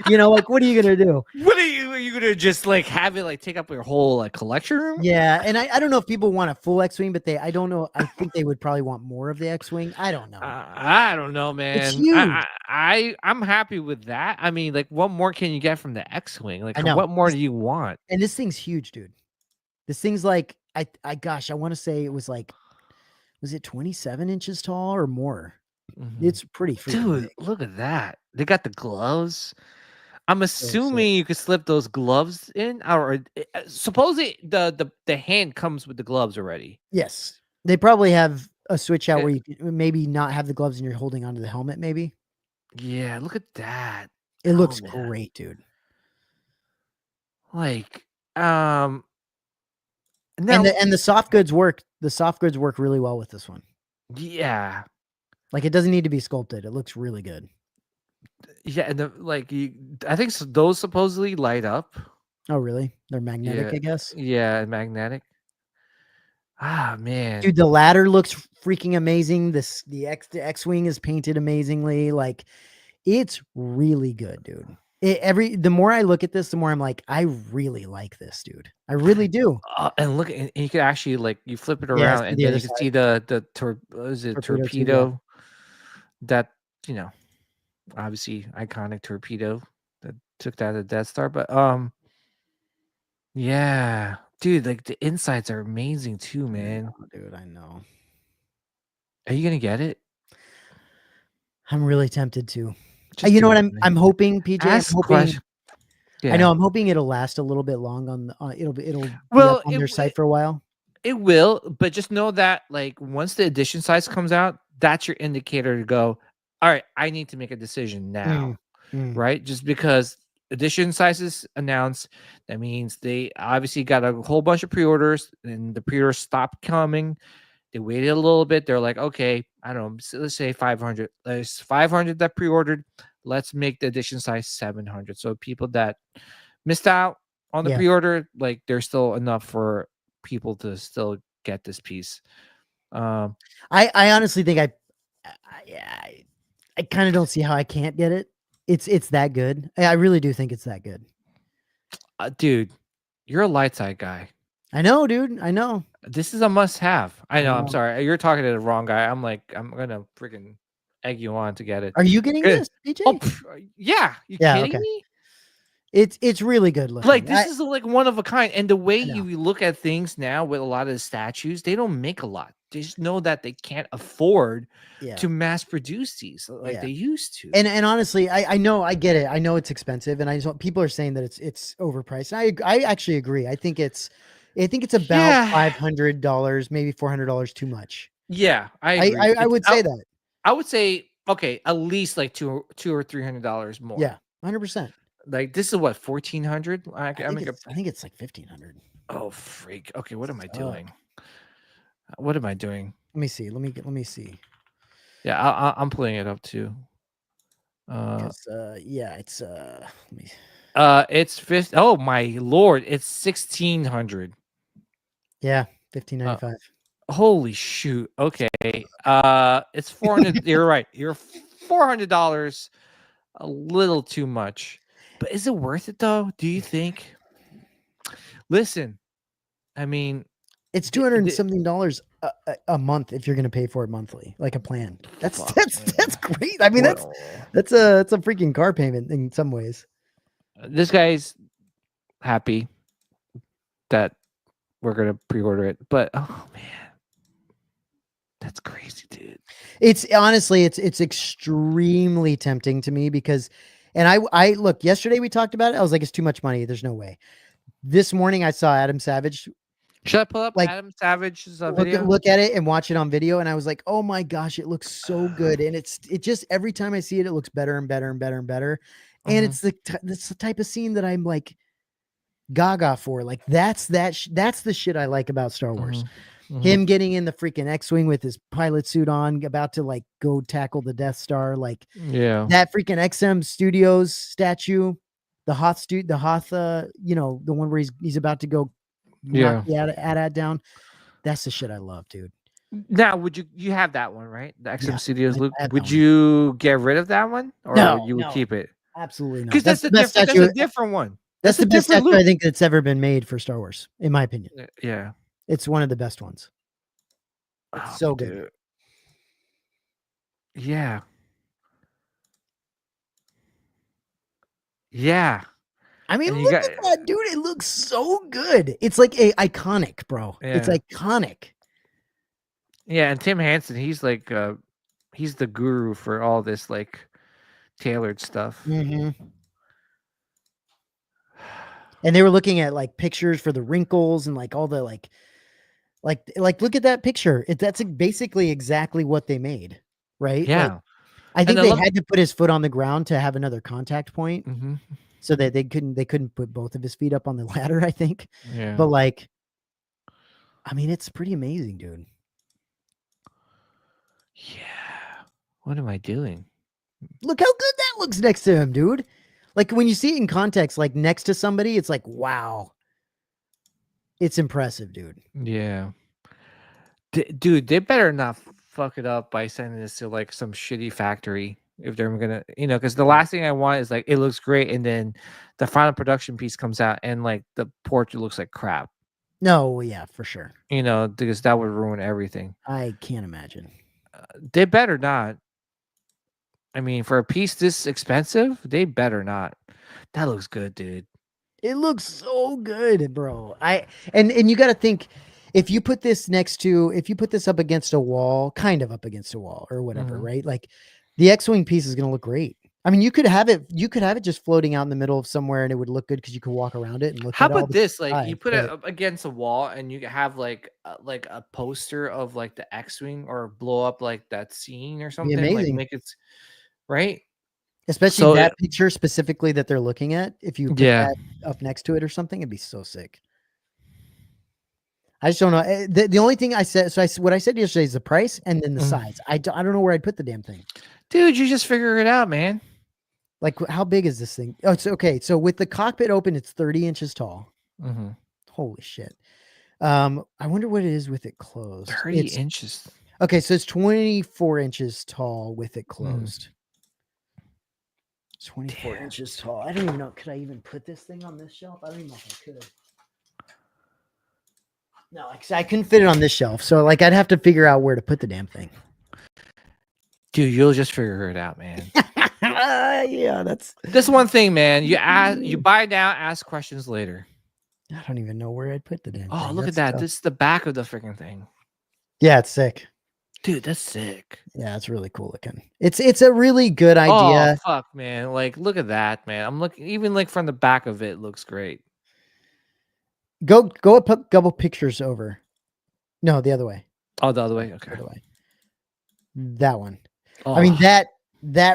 Like what are you gonna do? What are you gonna just like have it like take up your whole like collection room? Yeah, and I don't know if people want a full X-Wing, but I don't know. I think they would probably want more of the X-Wing. I don't know. I don't know, man. It's huge. I'm happy with that. I mean, like, what more can you get from the X-Wing? Like, I know. what more do you want? And this thing's huge, dude. This thing's like I want to say it was like, was it 27 inches tall or more? It's pretty dude. Big. Look at that. They got the gloves. I'm assuming you could slip those gloves in, or supposedly the hand comes with the gloves already. Yes, they probably have a switch out where you can maybe not have the gloves and you're holding onto the helmet. Maybe. Yeah, look at that. It looks great, dude. Like, and the soft goods work. The soft goods work really well with this one. Yeah, like it doesn't need to be sculpted. It looks really good. Yeah, and I think those supposedly light up. Oh, really? They're magnetic, I guess. Yeah, magnetic. Ah, man, dude, the ladder looks freaking amazing. The X-Wing is painted amazingly. Like, it's really good, dude. The more I look at this, the more I'm like, I really like this, dude. I really do. And look, and you could actually like you flip it around, and then you can see the torpedo that obviously iconic torpedo that took that the Death Star. But yeah, dude, like the insides are amazing too, man. Dude, I know. Are you gonna get it? I'm really tempted to. You know what I'm hoping, PJ? Yeah. I know. I'm hoping it'll last a little bit long on the, it'll be Well, up on their site for a while. it will, but just know that like once the edition size comes out, that's your indicator to go, all right, I need to make a decision now. Right? Just because edition sizes announced, that means they obviously got a whole bunch of pre-orders and the pre-orders stopped coming. They waited a little bit. They're like, okay, I don't know, let's say 500. There's 500 that pre-ordered. Let's make the edition size 700. So people that missed out on the Yeah. pre-order, like there's still enough for people to still get this piece. I honestly think I kind of don't see how I can't get it. It's that good. I really do think it's that good. Dude, you're a light side guy. I know, dude. I know. This is a must-have. I know. I'm Wow. sorry. You're talking to the wrong guy. I'm gonna freaking egg you on to get it. Are you getting Good. this, BJ? Oh, yeah. You kidding okay. me? It's really good looking. Like this is like one of a kind. And the way I know. you look at things now with a lot of the statues, they don't make a lot. They just know that they can't afford to mass produce these like they used to. And honestly, I know, I get it. I know it's expensive, and I just people are saying that it's overpriced. I actually agree. I think it's about $500, maybe $400 too much. Yeah, I agree. I would say that. I would say okay, at least like $200 or $300 more. Yeah, 100%. Like this is what 1,400. I think it's like 1,500. Oh freak! Okay, what am I doing? What am I doing? Let me see. Let me see. Yeah, I'm pulling it up too. Yeah, it's let me. It's 50. Oh my lord! It's 1,600. Yeah, 1,595. Holy shoot! Okay, it's 400. You're right. You're $400. A little too much, but is it worth it though? Do you think? Listen, I mean, it's $200 and something a month if you're going to pay for it monthly, like a plan. That's great. I mean, that's a freaking car payment in some ways. This guy's happy that we're gonna pre-order it, but oh man, that's crazy, dude. It's honestly, it's extremely tempting to me because, and I look, yesterday we talked about it. I was like, it's too much money. There's no way. This morning I saw Adam Savage. Should I pull up Adam Savage's video? Look at it and watch it on video, and I was like, oh my gosh, it looks so good. And it just every time I see it, it looks better and better and better and better. And it's the type of scene that I'm like gaga for. Like that's the shit I like about Star Wars. Him getting in the freaking X-Wing with his pilot suit on, about to like go tackle the Death Star. Like that freaking XM Studios statue, the Hoth, you know, the one where he's about to go knock the AT-AT down. That's the shit I love, dude. Now, would you have that one, right? The XM Studios look. Would you get rid of that one, or you would keep it? Absolutely not. Because that's a different one. That's the best statue I think that's ever been made for Star Wars, in my opinion. Yeah, it's one of the best ones. It's so good. Dude. Yeah. I mean, look at that, dude. It looks so good. It's like iconic, bro. Yeah. It's iconic. Yeah, and Tim Henson, he's like he's the guru for all this like tailored stuff. And they were looking at like pictures for the wrinkles and like all the like look at that picture. That's basically exactly what they made, right? Yeah. Like, I think they had to put his foot on the ground to have another contact point, so that they couldn't put both of his feet up on the ladder, I think. Yeah. But like, I mean, it's pretty amazing, dude. Yeah. What am I doing? Look how good that looks next to him, dude. Like when you see it in context, like next to somebody, it's like, wow. It's impressive, dude. Yeah. Dude, they better not fuck it up by sending this to like some shitty factory if they're gonna, because the last thing I want is like it looks great and then the final production piece comes out and like the portrait looks like crap. No, yeah, for sure. Because that would ruin everything. I can't imagine. They better not. I mean, for a piece this expensive, they better not. That looks good, dude. It looks so good, bro. And you got to think, if you put this up against a wall, kind of up against a wall or whatever, right? Like the X-Wing piece is going to look great. I mean, you could have it just floating out in the middle of somewhere, and it would look good because you could walk around it and look How at all about the this? Like you side, put it but up against a wall, and you have like a poster of like the X-wing, or blow up like that scene or it'd be something. Like amazing. make it right. Especially So that picture specifically that they're looking at. If you put yeah, that up next to it or something, it'd be so sick. I just don't know. The only thing I said, what I said yesterday is the price and then the size. I don't know where I'd put the damn thing. dude, you just figure it out, man. Like, how big is this thing? Oh, it's okay. So with the cockpit open, it's 30 inches tall. Mm-hmm. Holy shit. I wonder what it is with it closed. 30 inches. Okay, so it's 24 inches tall with it closed. 24 inches tall. I don't even know. Could I even put this thing on this shelf? I don't even know if I could. No, I couldn't fit it on this shelf. So like I'd have to figure out where to put the damn thing. Dude, you'll just figure it out, man. Yeah, that's one thing, man. You buy now, ask questions later. I don't even know where I'd put the damn thing. Oh, look at that. This is the back of the freaking thing. Yeah, it's sick. Dude, that's sick. Yeah, it's really cool looking. It's a really good idea. Oh, fuck, man. Like, look at that, man. I'm looking, even like from the back of it looks great. Go a couple pictures over. No, the other way. Oh, the other way. Okay. The other way. That one. Oh. I mean, that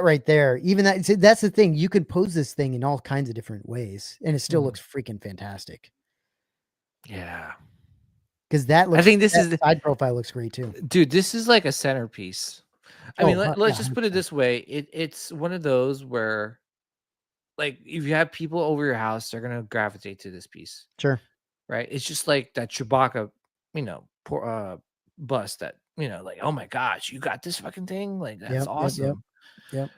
right there, even that's the thing. You can pose this thing in all kinds of different ways, and it still looks freaking fantastic. Yeah. Because that looks, I think this is the side profile looks great too. Dude, this is like a centerpiece. I mean, let's just put it this way. It's one of those where, like, if you have people over your house, they're gonna gravitate to this piece. Sure. Right? It's just like that Chewbacca, bust that, like, oh my gosh, you got this fucking thing? Like, that's awesome. Yep.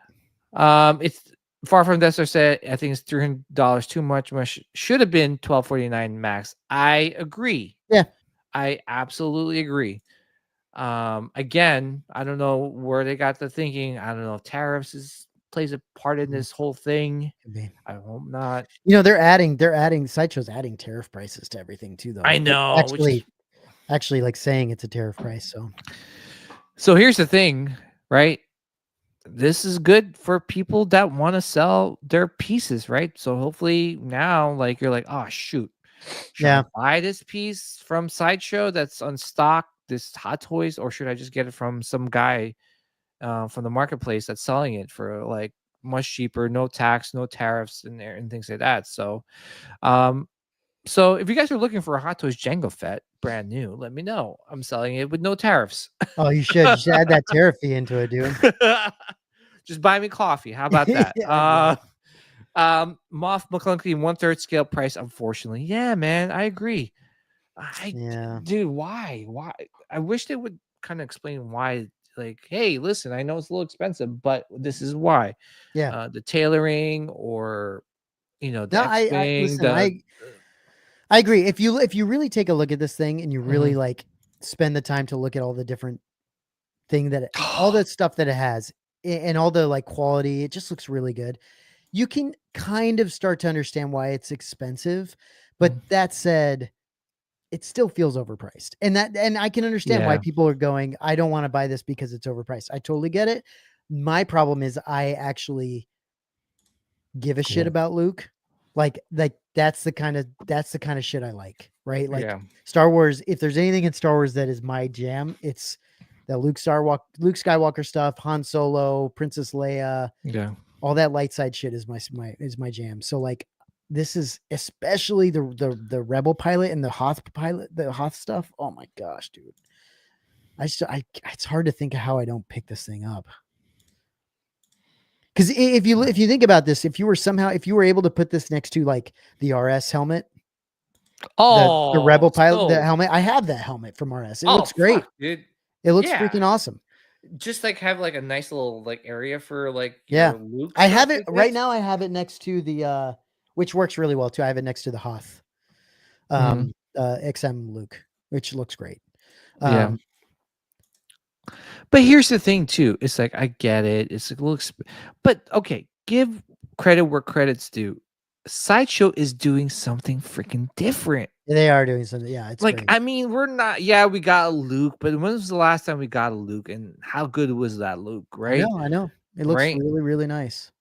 It's Far From Desert said, I think it's $300 too much. Should have been $12.49 max. I agree. Yeah. I absolutely agree. Again, I don't know where they got the thinking. I don't know if tariffs plays a part in this whole thing. I hope not. They're adding Sideshow's adding tariff prices to everything too, though. I know. Actually like saying it's a tariff price. So here's the thing, right? This is good for people that want to sell their pieces, right? So hopefully now, like, you're like, oh shoot, should I buy this piece from Sideshow that's on stock, this Hot Toys, or should I just get it from some guy from the marketplace that's selling it for like much cheaper, no tax, no tariffs in there, and things like that. So so if you guys are looking for a Hot Toys Jango Fett brand new, let me know. I'm selling it with no tariffs. Oh, you should just add that tariff fee into it, dude. Just buy me coffee. How about that? Moff McClunky 1/3 scale price, unfortunately. Yeah, man, I agree. Dude, why? I wish they would kind of explain why. Like, hey, listen, I know it's a little expensive, but this is why. Yeah. The tailoring, or the I agree. If you really take a look at this thing and you really like spend the time to look at all the different all the stuff that it has and all the like quality, it just looks really good. You can kind of start to understand why it's expensive, but that said, it still feels overpriced. And I can understand why people are going, I don't want to buy this because it's overpriced. I totally get it. My problem is I actually give a shit about Luke. Like that's the kind of shit I like, right? Like Star Wars, if there's anything in Star Wars that is my jam, it's the Luke Skywalker stuff, Han Solo, Princess Leia, all that light side shit is my jam. So like this is especially the Rebel pilot and the Hoth pilot, the Hoth stuff. Oh my gosh, dude. It's hard to think of how I don't pick this thing up. Because if you think about this, if you were able to put this next to like the RS helmet, the Rebel pilot, the helmet, I have that helmet from RS. It looks great, dude. It looks freaking awesome. Just like have like a nice little like area for like Luke. I have it right now. I have it next to the which works really well too. I have it next to the Hoth XM Luke, which looks great. But here's the thing too. It's like, I get it. It's like, looks, but okay, give credit where credit's due. Sideshow is doing something freaking different. They are doing something. Yeah, it's like great. I mean, we're not. Yeah, we got a Luke, but when was the last time we got a Luke, and how good was that Luke? Right? I know. It looks really, really nice.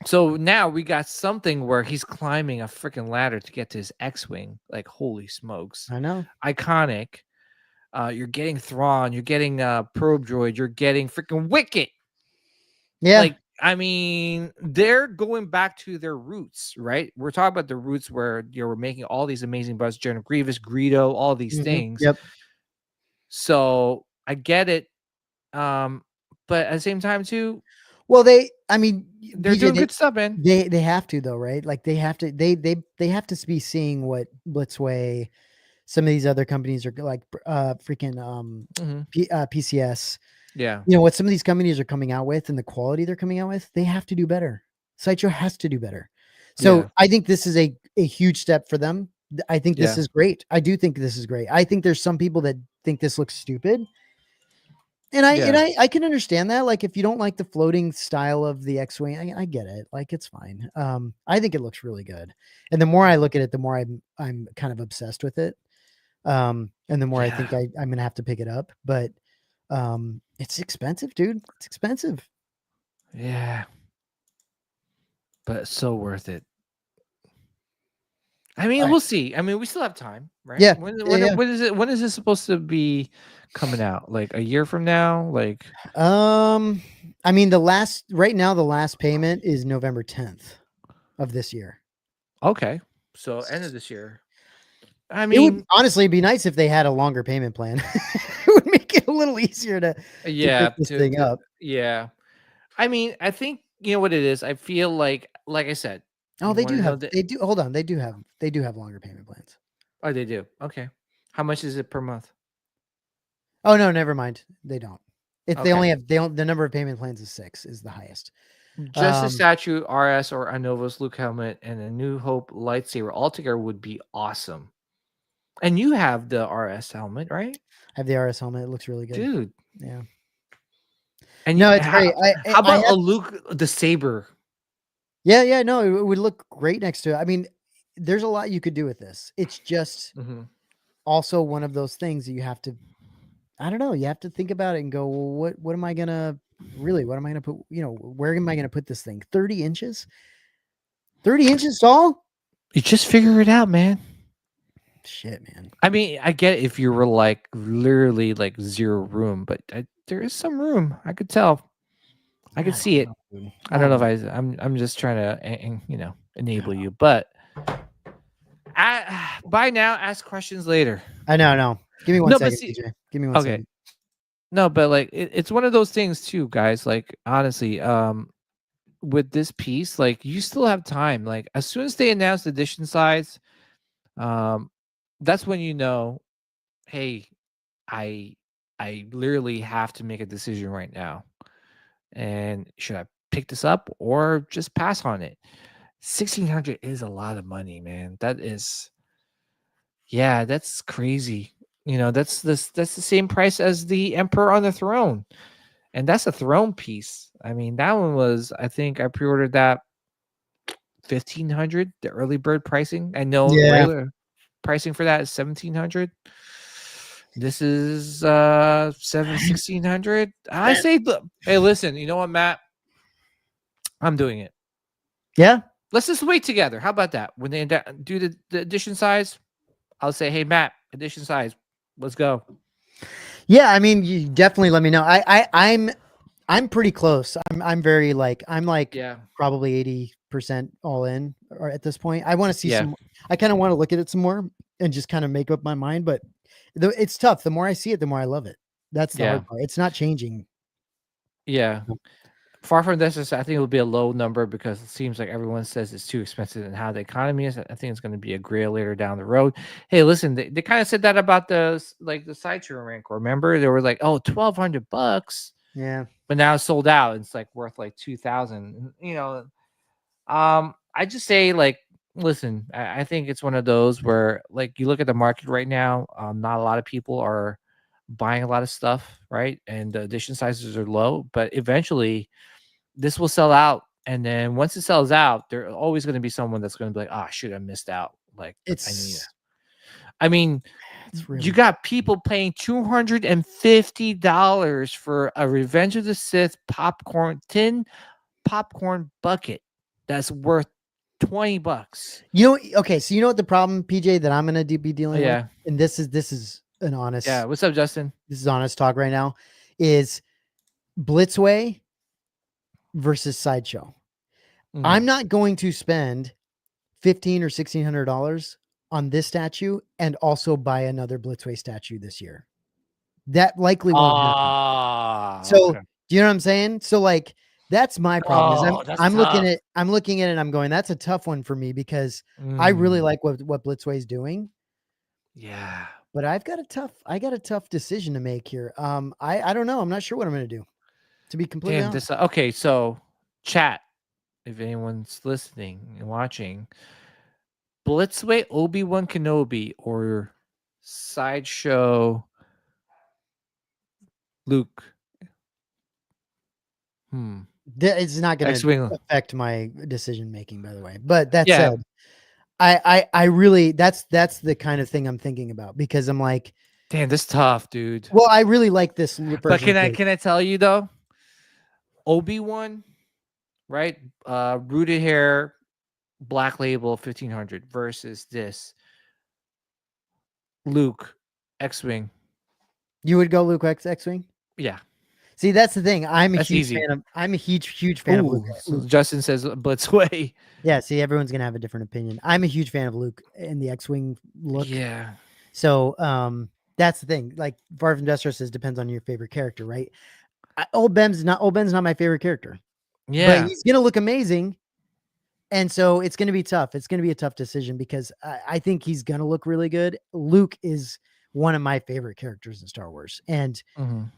So now we got something where he's climbing a freaking ladder to get to his X-wing. Like, holy smokes, I know. iconic. You're getting Thrawn, you're getting Probe Droid, you're getting freaking Wicket. Yeah. Like, I mean, they're going back to their roots, right? We're talking about the roots where we're making all these amazing buzzes, General Grievous, Greedo, all these things. Yep. So I get it. But at the same time too, well, I mean, they're BJ, doing good stuff, man. They have to though, right? Like they have to they have to be seeing what Blitzway, some of these other companies are like freaking PCS. Yeah. You know what some of these companies are coming out with and the quality they're coming out with, they have to do better. Sideshow has to do better. So Yeah. I think this is a huge step for them. I think this Yeah. is great. I do think this is great. I think there's some people that think this looks stupid. And I can understand that. Like, if you don't like the floating style of the X-Wing, I get it. Like, it's fine. I think it looks really good. And the more I look at it, the more I'm kind of obsessed with it. And the more I think I'm gonna have to pick it up. But it's expensive, dude. It's expensive. Yeah. But it's so worth it. I mean, we'll see. I mean, we still have time, right? Yeah. When is it? When is this supposed to be coming out? Like a year from now? Like, I mean, the last payment is November 10th of this year. Okay, so end of this year. I It mean, would honestly be nice if they had a longer payment plan. It would make it a little easier to pick this thing up. Yeah, I mean, I think you know what it is. I feel like I said. Oh, you they do wanna know have. They do. Hold on. They do have longer payment plans. Oh, they do. Okay, how much is it per month? Oh no, never mind. They don't. If they Okay. only have the number of payment plans is 6 is the highest. Just a statue, RS or Anovos Luke helmet, and a New Hope lightsaber altogether would be awesome. And you have the RS helmet, right? I have the RS helmet. It looks really good. Dude. Yeah. And no, it's great. How about a Luke the saber? Yeah, no, it would look great next to it. I mean, there's a lot you could do with this. It's just also one of those things that you have to, I don't know, you have to think about it and go, well, what am I gonna put, where am I gonna put this thing? 30 inches? 30 inches tall? You just figure it out, man. Shit, man. I mean, I get it if you were like literally like zero room, but there is some room. I could tell. I could see it. I don't know if I'm just trying to, enable you, but by now, ask questions later. I know. Give me one second, DJ. Give me one second. No, but like it's one of those things too, guys. Like honestly, with this piece, like you still have time. Like as soon as they announce the edition size, that's when you know, hey, I literally have to make a decision right now. And should I pick this up or just pass on it? 1,600 is a lot of money, man. That's crazy. That's the same price as the Emperor on the Throne, and that's a throne piece. I mean, that one was, I think I pre-ordered that 1,500. The early bird pricing. I know regular pricing for that is 1,700. This is 1,600. I say, hey, listen, you know what, Matt? I'm doing it. Yeah. Let's just wait together. How about that? When they do the edition size, I'll say, hey, Matt, edition size, let's go. Yeah, I mean, you definitely let me know. I'm pretty close. I'm very probably 80% all in or at this point. I want to see some. I kind of want to look at it some more and just kind of make up my mind, but it's tough. The more I see it, the more I love it. That's the hard part. It's not changing. Yeah. Far from this, I think it will be a low number because it seems like everyone says it's too expensive and how the economy is. I think it's going to be a grail later down the road. Hey, listen, they kind of said that about the Sideshow Rancor. Remember, they were like, oh, $1,200. Yeah. But now it's sold out. It's like worth like $2,000. I just say listen, I think it's one of those where like you look at the market right now, not a lot of people are buying a lot of stuff, right? And the edition sizes are low, but eventually this will sell out. And then once it sells out, there's always going to be someone that's going to be like, oh, shoot, I missed out. Like, I mean, you got people paying $250 for a Revenge of the Sith tin popcorn bucket. that's worth $20. You know, okay, so you know what the problem, PJ, that I'm gonna be dealing with, Yeah. and this is an honest, Yeah. What's up, Justin? this is honest talk right now, is Blitzway versus Sideshow. I'm Mm. not going to spend $1,500 or $1,600 on this statue and also buy another Blitzway statue this year. That likely won't happen. Ah, So, okay. do you know what I'm saying? So, like, that's my problem. Is Oh, that's I'm looking tough. at it and I'm going, that's a tough one for me because I really Mm, like what Blitzway's doing, yeah. but I got a tough decision to make here. I don't know. I'm not sure what I'm gonna do, to be completely Damn, honest. this okay, so chat, if anyone's listening and watching, Blitzway Obi-Wan Kenobi or Sideshow Luke. It's not gonna X-Wing. affect my decision making, by the way. But that Yeah. said, I really that's the kind of thing I'm thinking about because I'm like, Damn, this tough, dude. well, I really like this But version of Luke. can I tell you though? Obi-Wan, right? Rooted hair, black label 1500 versus this Luke X-Wing. You would go Luke X-Wing? Yeah. See, that's the thing. That's easy. I'm a huge fan of Luke. So Justin says Blitzway. Yeah, see, everyone's gonna have a different opinion. I'm a huge fan of Luke in the X-Wing look. Yeah. So that's the thing. Like Varv Industrial says, depends on your favorite character, right? Old Ben's not my favorite character. Yeah. But he's gonna look amazing. And so it's gonna be tough. It's gonna be a tough decision because I think he's gonna look really good. Luke is one of my favorite characters in Star Wars. And Mhm.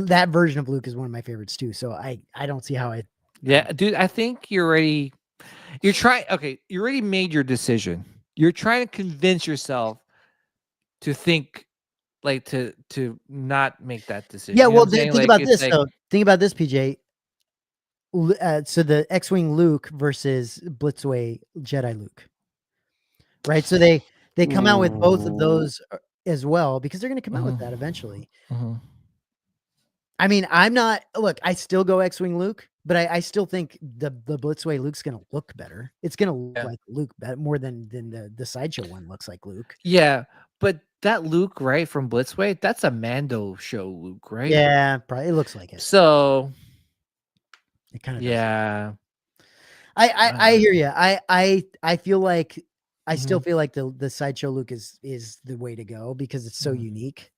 that version of Luke is one of my favorites too. So I don't see how I Yeah, dude, I think you already made your decision. You're trying to convince yourself to think like to not make that decision. Yeah, You know well, what I'm saying? think Like, about it's this like, though. Think about this, PJ. So the X-Wing Luke versus Blitzway Jedi Luke, right? So they come out with both of Ooh. those as well because they're going to come out with Mhm. that eventually. Mhm. I mean, I still go X-Wing Luke, but I still think the Blitzway Luke's going to look better. It's going to look Yeah. like Luke more than the Sideshow one looks like Luke. Yeah, but that Luke, right, from Blitzway, that's a Mando show Luke, right? Yeah, probably it looks like it. So It kind of yeah. I hear you. I feel like I still Mhm. feel like the Sideshow Luke is the way to go because it's so Mhm. unique.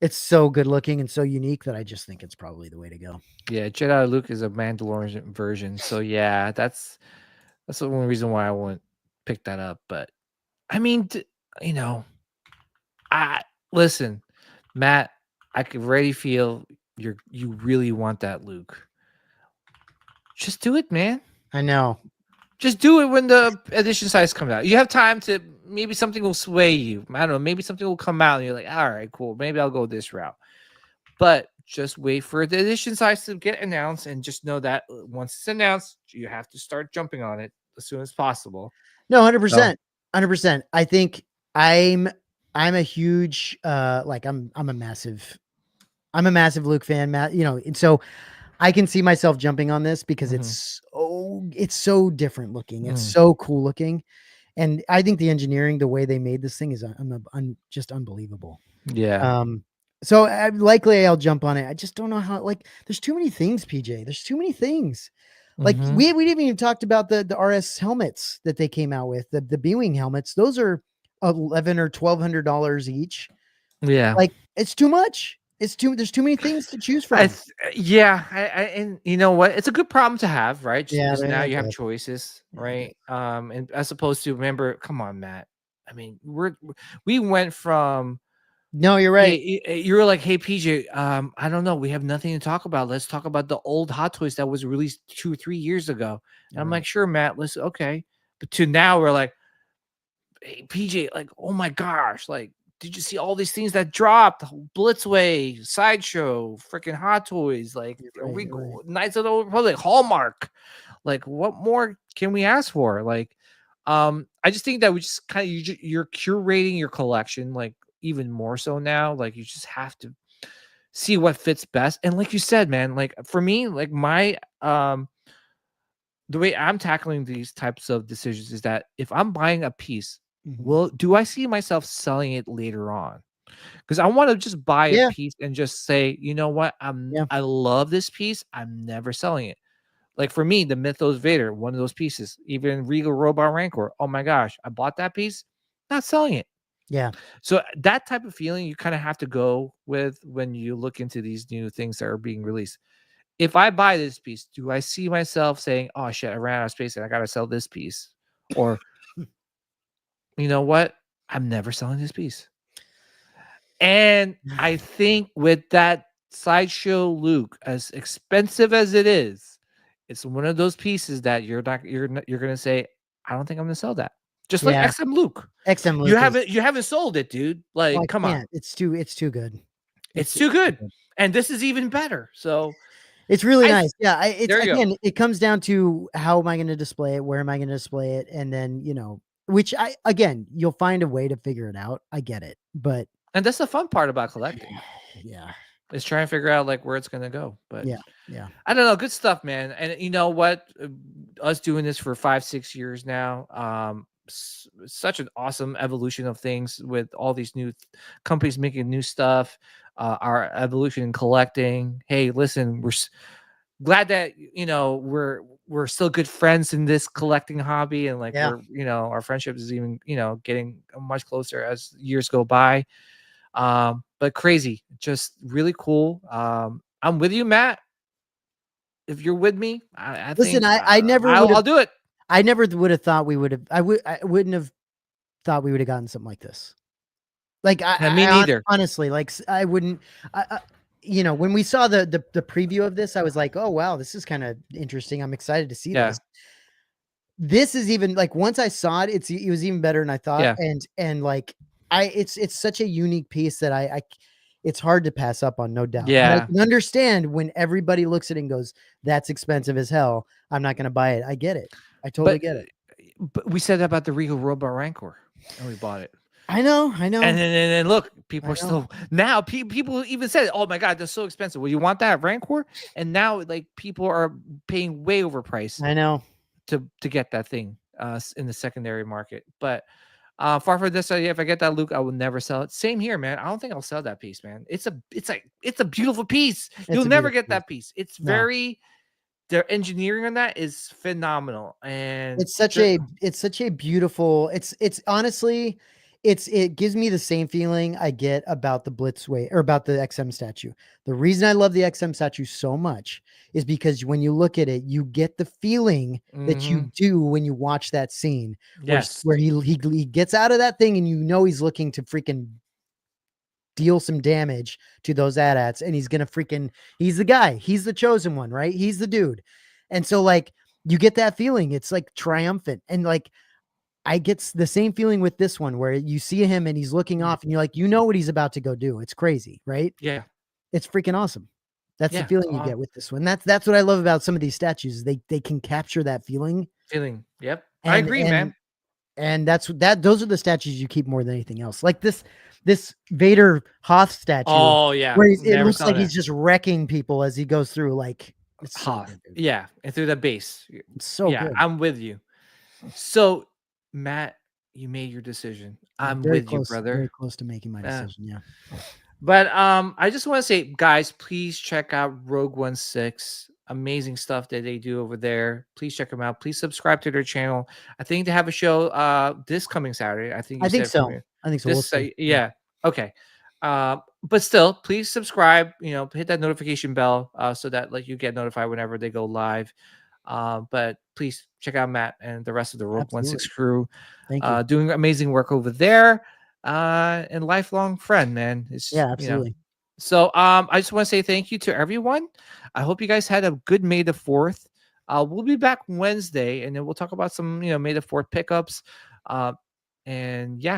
It's so good looking and so unique that I just think it's probably the way to go. Yeah, Jedi Luke is a Mandalorian version. So yeah, that's the one reason why I wouldn't pick that up. But I mean, you know, I listen, Matt, I could already feel you really want that Luke. Just do it, man. I know. Just do it when the edition size comes out. You have time to maybe something will sway you. I don't know. Maybe something will come out and you're like, all right, cool. Maybe I'll go this route. But just wait for the edition size to get announced and just know that once it's announced, you have to start jumping on it as soon as possible. No, 100%. 100%. I think I'm a huge I'm a massive Luke fan, Matt, and so I can see myself jumping on this because it's so different looking. It's so cool looking. And I think the engineering, the way they made this thing is just unbelievable. Yeah. So likely I'll jump on it. I just don't know how, there's too many things, PJ. There's too many things. Like we didn't even talked about the RS helmets that they came out with, the B-Wing helmets. Those are $1,100 or $1,200 each. Yeah. Like it's too much. There's too many things to choose from. And you know what? It's a good problem to have, right? Just because now you have good. choices, right? And as opposed to remember, come on, Matt. I mean, we went from No, you're right. you were like, hey PJ, I don't know. We have nothing to talk about. Let's talk about the old Hot Toys that was released 2 or 3 years ago. And I'm like, sure, Matt, listen, okay. But to now we're like, hey PJ, like, oh my gosh, like, did you see all these things that dropped? Blitzway, Sideshow, freaking Hot Toys, like Knights of the Old Republic, Hallmark. Like, what more can we ask for? Like, I just think that we just kind of you're curating your collection, like even more so now. Like, you just have to see what fits best. And like you said, man, like for me, like my the way I'm tackling these types of decisions is that if I'm buying a piece, do I see myself selling it later on? Because I want to just buy a Yeah. piece and just say, you know what, I love this piece. I'm never selling it. Like for me, the Mythos Vader, one of those pieces, even Regal Robot Rancor. Oh my gosh, I bought that piece, not selling it. Yeah. So that type of feeling you kind of have to go with when you look into these new things that are being released. If I buy this piece, do I see myself saying, "Oh shit, I ran out of space and I got to sell this piece," or you know what, I'm never selling this piece? And I think with that Sideshow Luke, as expensive as it is, it's one of those pieces that you're gonna say, I don't think I'm gonna sell that. Just like Yeah. XM Luke. XM Luke. You haven't sold it, dude. Like, I come on. can't. It's too good. It's too good. And this is even better. So it's really nice. Yeah. There you go. It comes down to how am I going to display it? Where am I going to display it? And then, which you'll find a way to figure it out. I get it. But and that's the fun part about collecting. Yeah. Is trying to figure out like where it's gonna go. But yeah. I don't know. Good stuff, man. And you know what? Us doing this for 5-6 years now, such an awesome evolution of things with all these new companies making new stuff. Our evolution in collecting. Hey, listen, we're glad that we're still good friends in this collecting hobby, and like we're our friendship is even getting much closer as years go by. But crazy, just really cool. I'm with you, Matt. If you're with me, I listen. think, I'll do it. I never would have thought we would have. I wouldn't have thought we would have gotten something like this. Like me neither. Honestly, like I wouldn't. When we saw the preview of this, I was like, oh wow, this is kind of interesting. I'm excited to see this. This is even like once I saw it, it was even better than I thought. Yeah. And like it's such a unique piece that it's hard to pass up on, no doubt. Yeah. And I can understand when everybody looks at it and goes, that's expensive as hell, I'm not going to buy it. I get it. I totally get it. But we said that about the Regal Robot Rancor and we bought it. I know. And then look, people are still now. People even said, "Oh my god, they're so expensive." Well, you want that Rancor? And now, like, people are paying way overpriced. I know to get that thing in the secondary market. But far from this idea, if I get that Luke, I will never sell it. Same here, man. I don't think I'll sell that piece, man. It's a beautiful piece. You'll never get that piece. It's very. Their engineering on that is phenomenal, and it's such a beautiful. It's honestly. It gives me the same feeling I get about the Blitzway or about the XM statue. The reason I love the XM statue so much is because when you look at it, you get the feeling that you do when you watch that scene. Yes. Where he gets out of that thing and he's looking to freaking deal some damage to those AT-ATs, and he's the guy. He's the chosen one, right? He's the dude. And so like you get that feeling. It's like triumphant. And like I get the same feeling with this one where you see him and he's looking off and you're like, what he's about to go do. It's crazy, right? Yeah. It's freaking awesome. That's the feeling you get with this one. That's what I love about some of these statues. They can capture that feeling. Yep. I agree, man. And those are the statues you keep more than anything else. Like this Vader Hoth statue. Oh yeah. Where it looks like he's just wrecking people as he goes through. Like it's Hoth. Yeah. And through the base. It's so good. I'm with you. So Matt, you made your decision. I'm with you, brother. Very close to making my decision. Yeah. But I just want to say, guys, please check out Rogue 16. Amazing stuff that they do over there. Please check them out. Please subscribe to their channel. I think they have a show this coming Saturday. I think so. Yeah. Okay. But still, please subscribe. Hit that notification bell so that like you get notified whenever they go live. But please check out Matt and the rest of the Rogue 16 crew. Thank you. Doing amazing work over there. And lifelong friend, man. Absolutely. So I just want to say thank you to everyone. I hope you guys had a good May the 4th. We'll be back Wednesday, and then we'll talk about some May the 4th pickups. And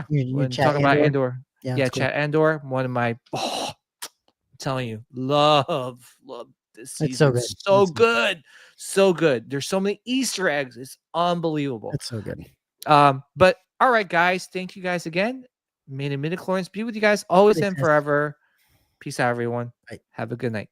we'll talk about Andor. Yeah, cool. Chat Andor. One of my I'm telling you, love this season. It's so good. So good. There's so many Easter eggs. It's unbelievable. It's so good. But all right, guys. Thank you guys again. May the midichlorians be with you guys always and forever. Peace out, everyone. Bye. Have a good night.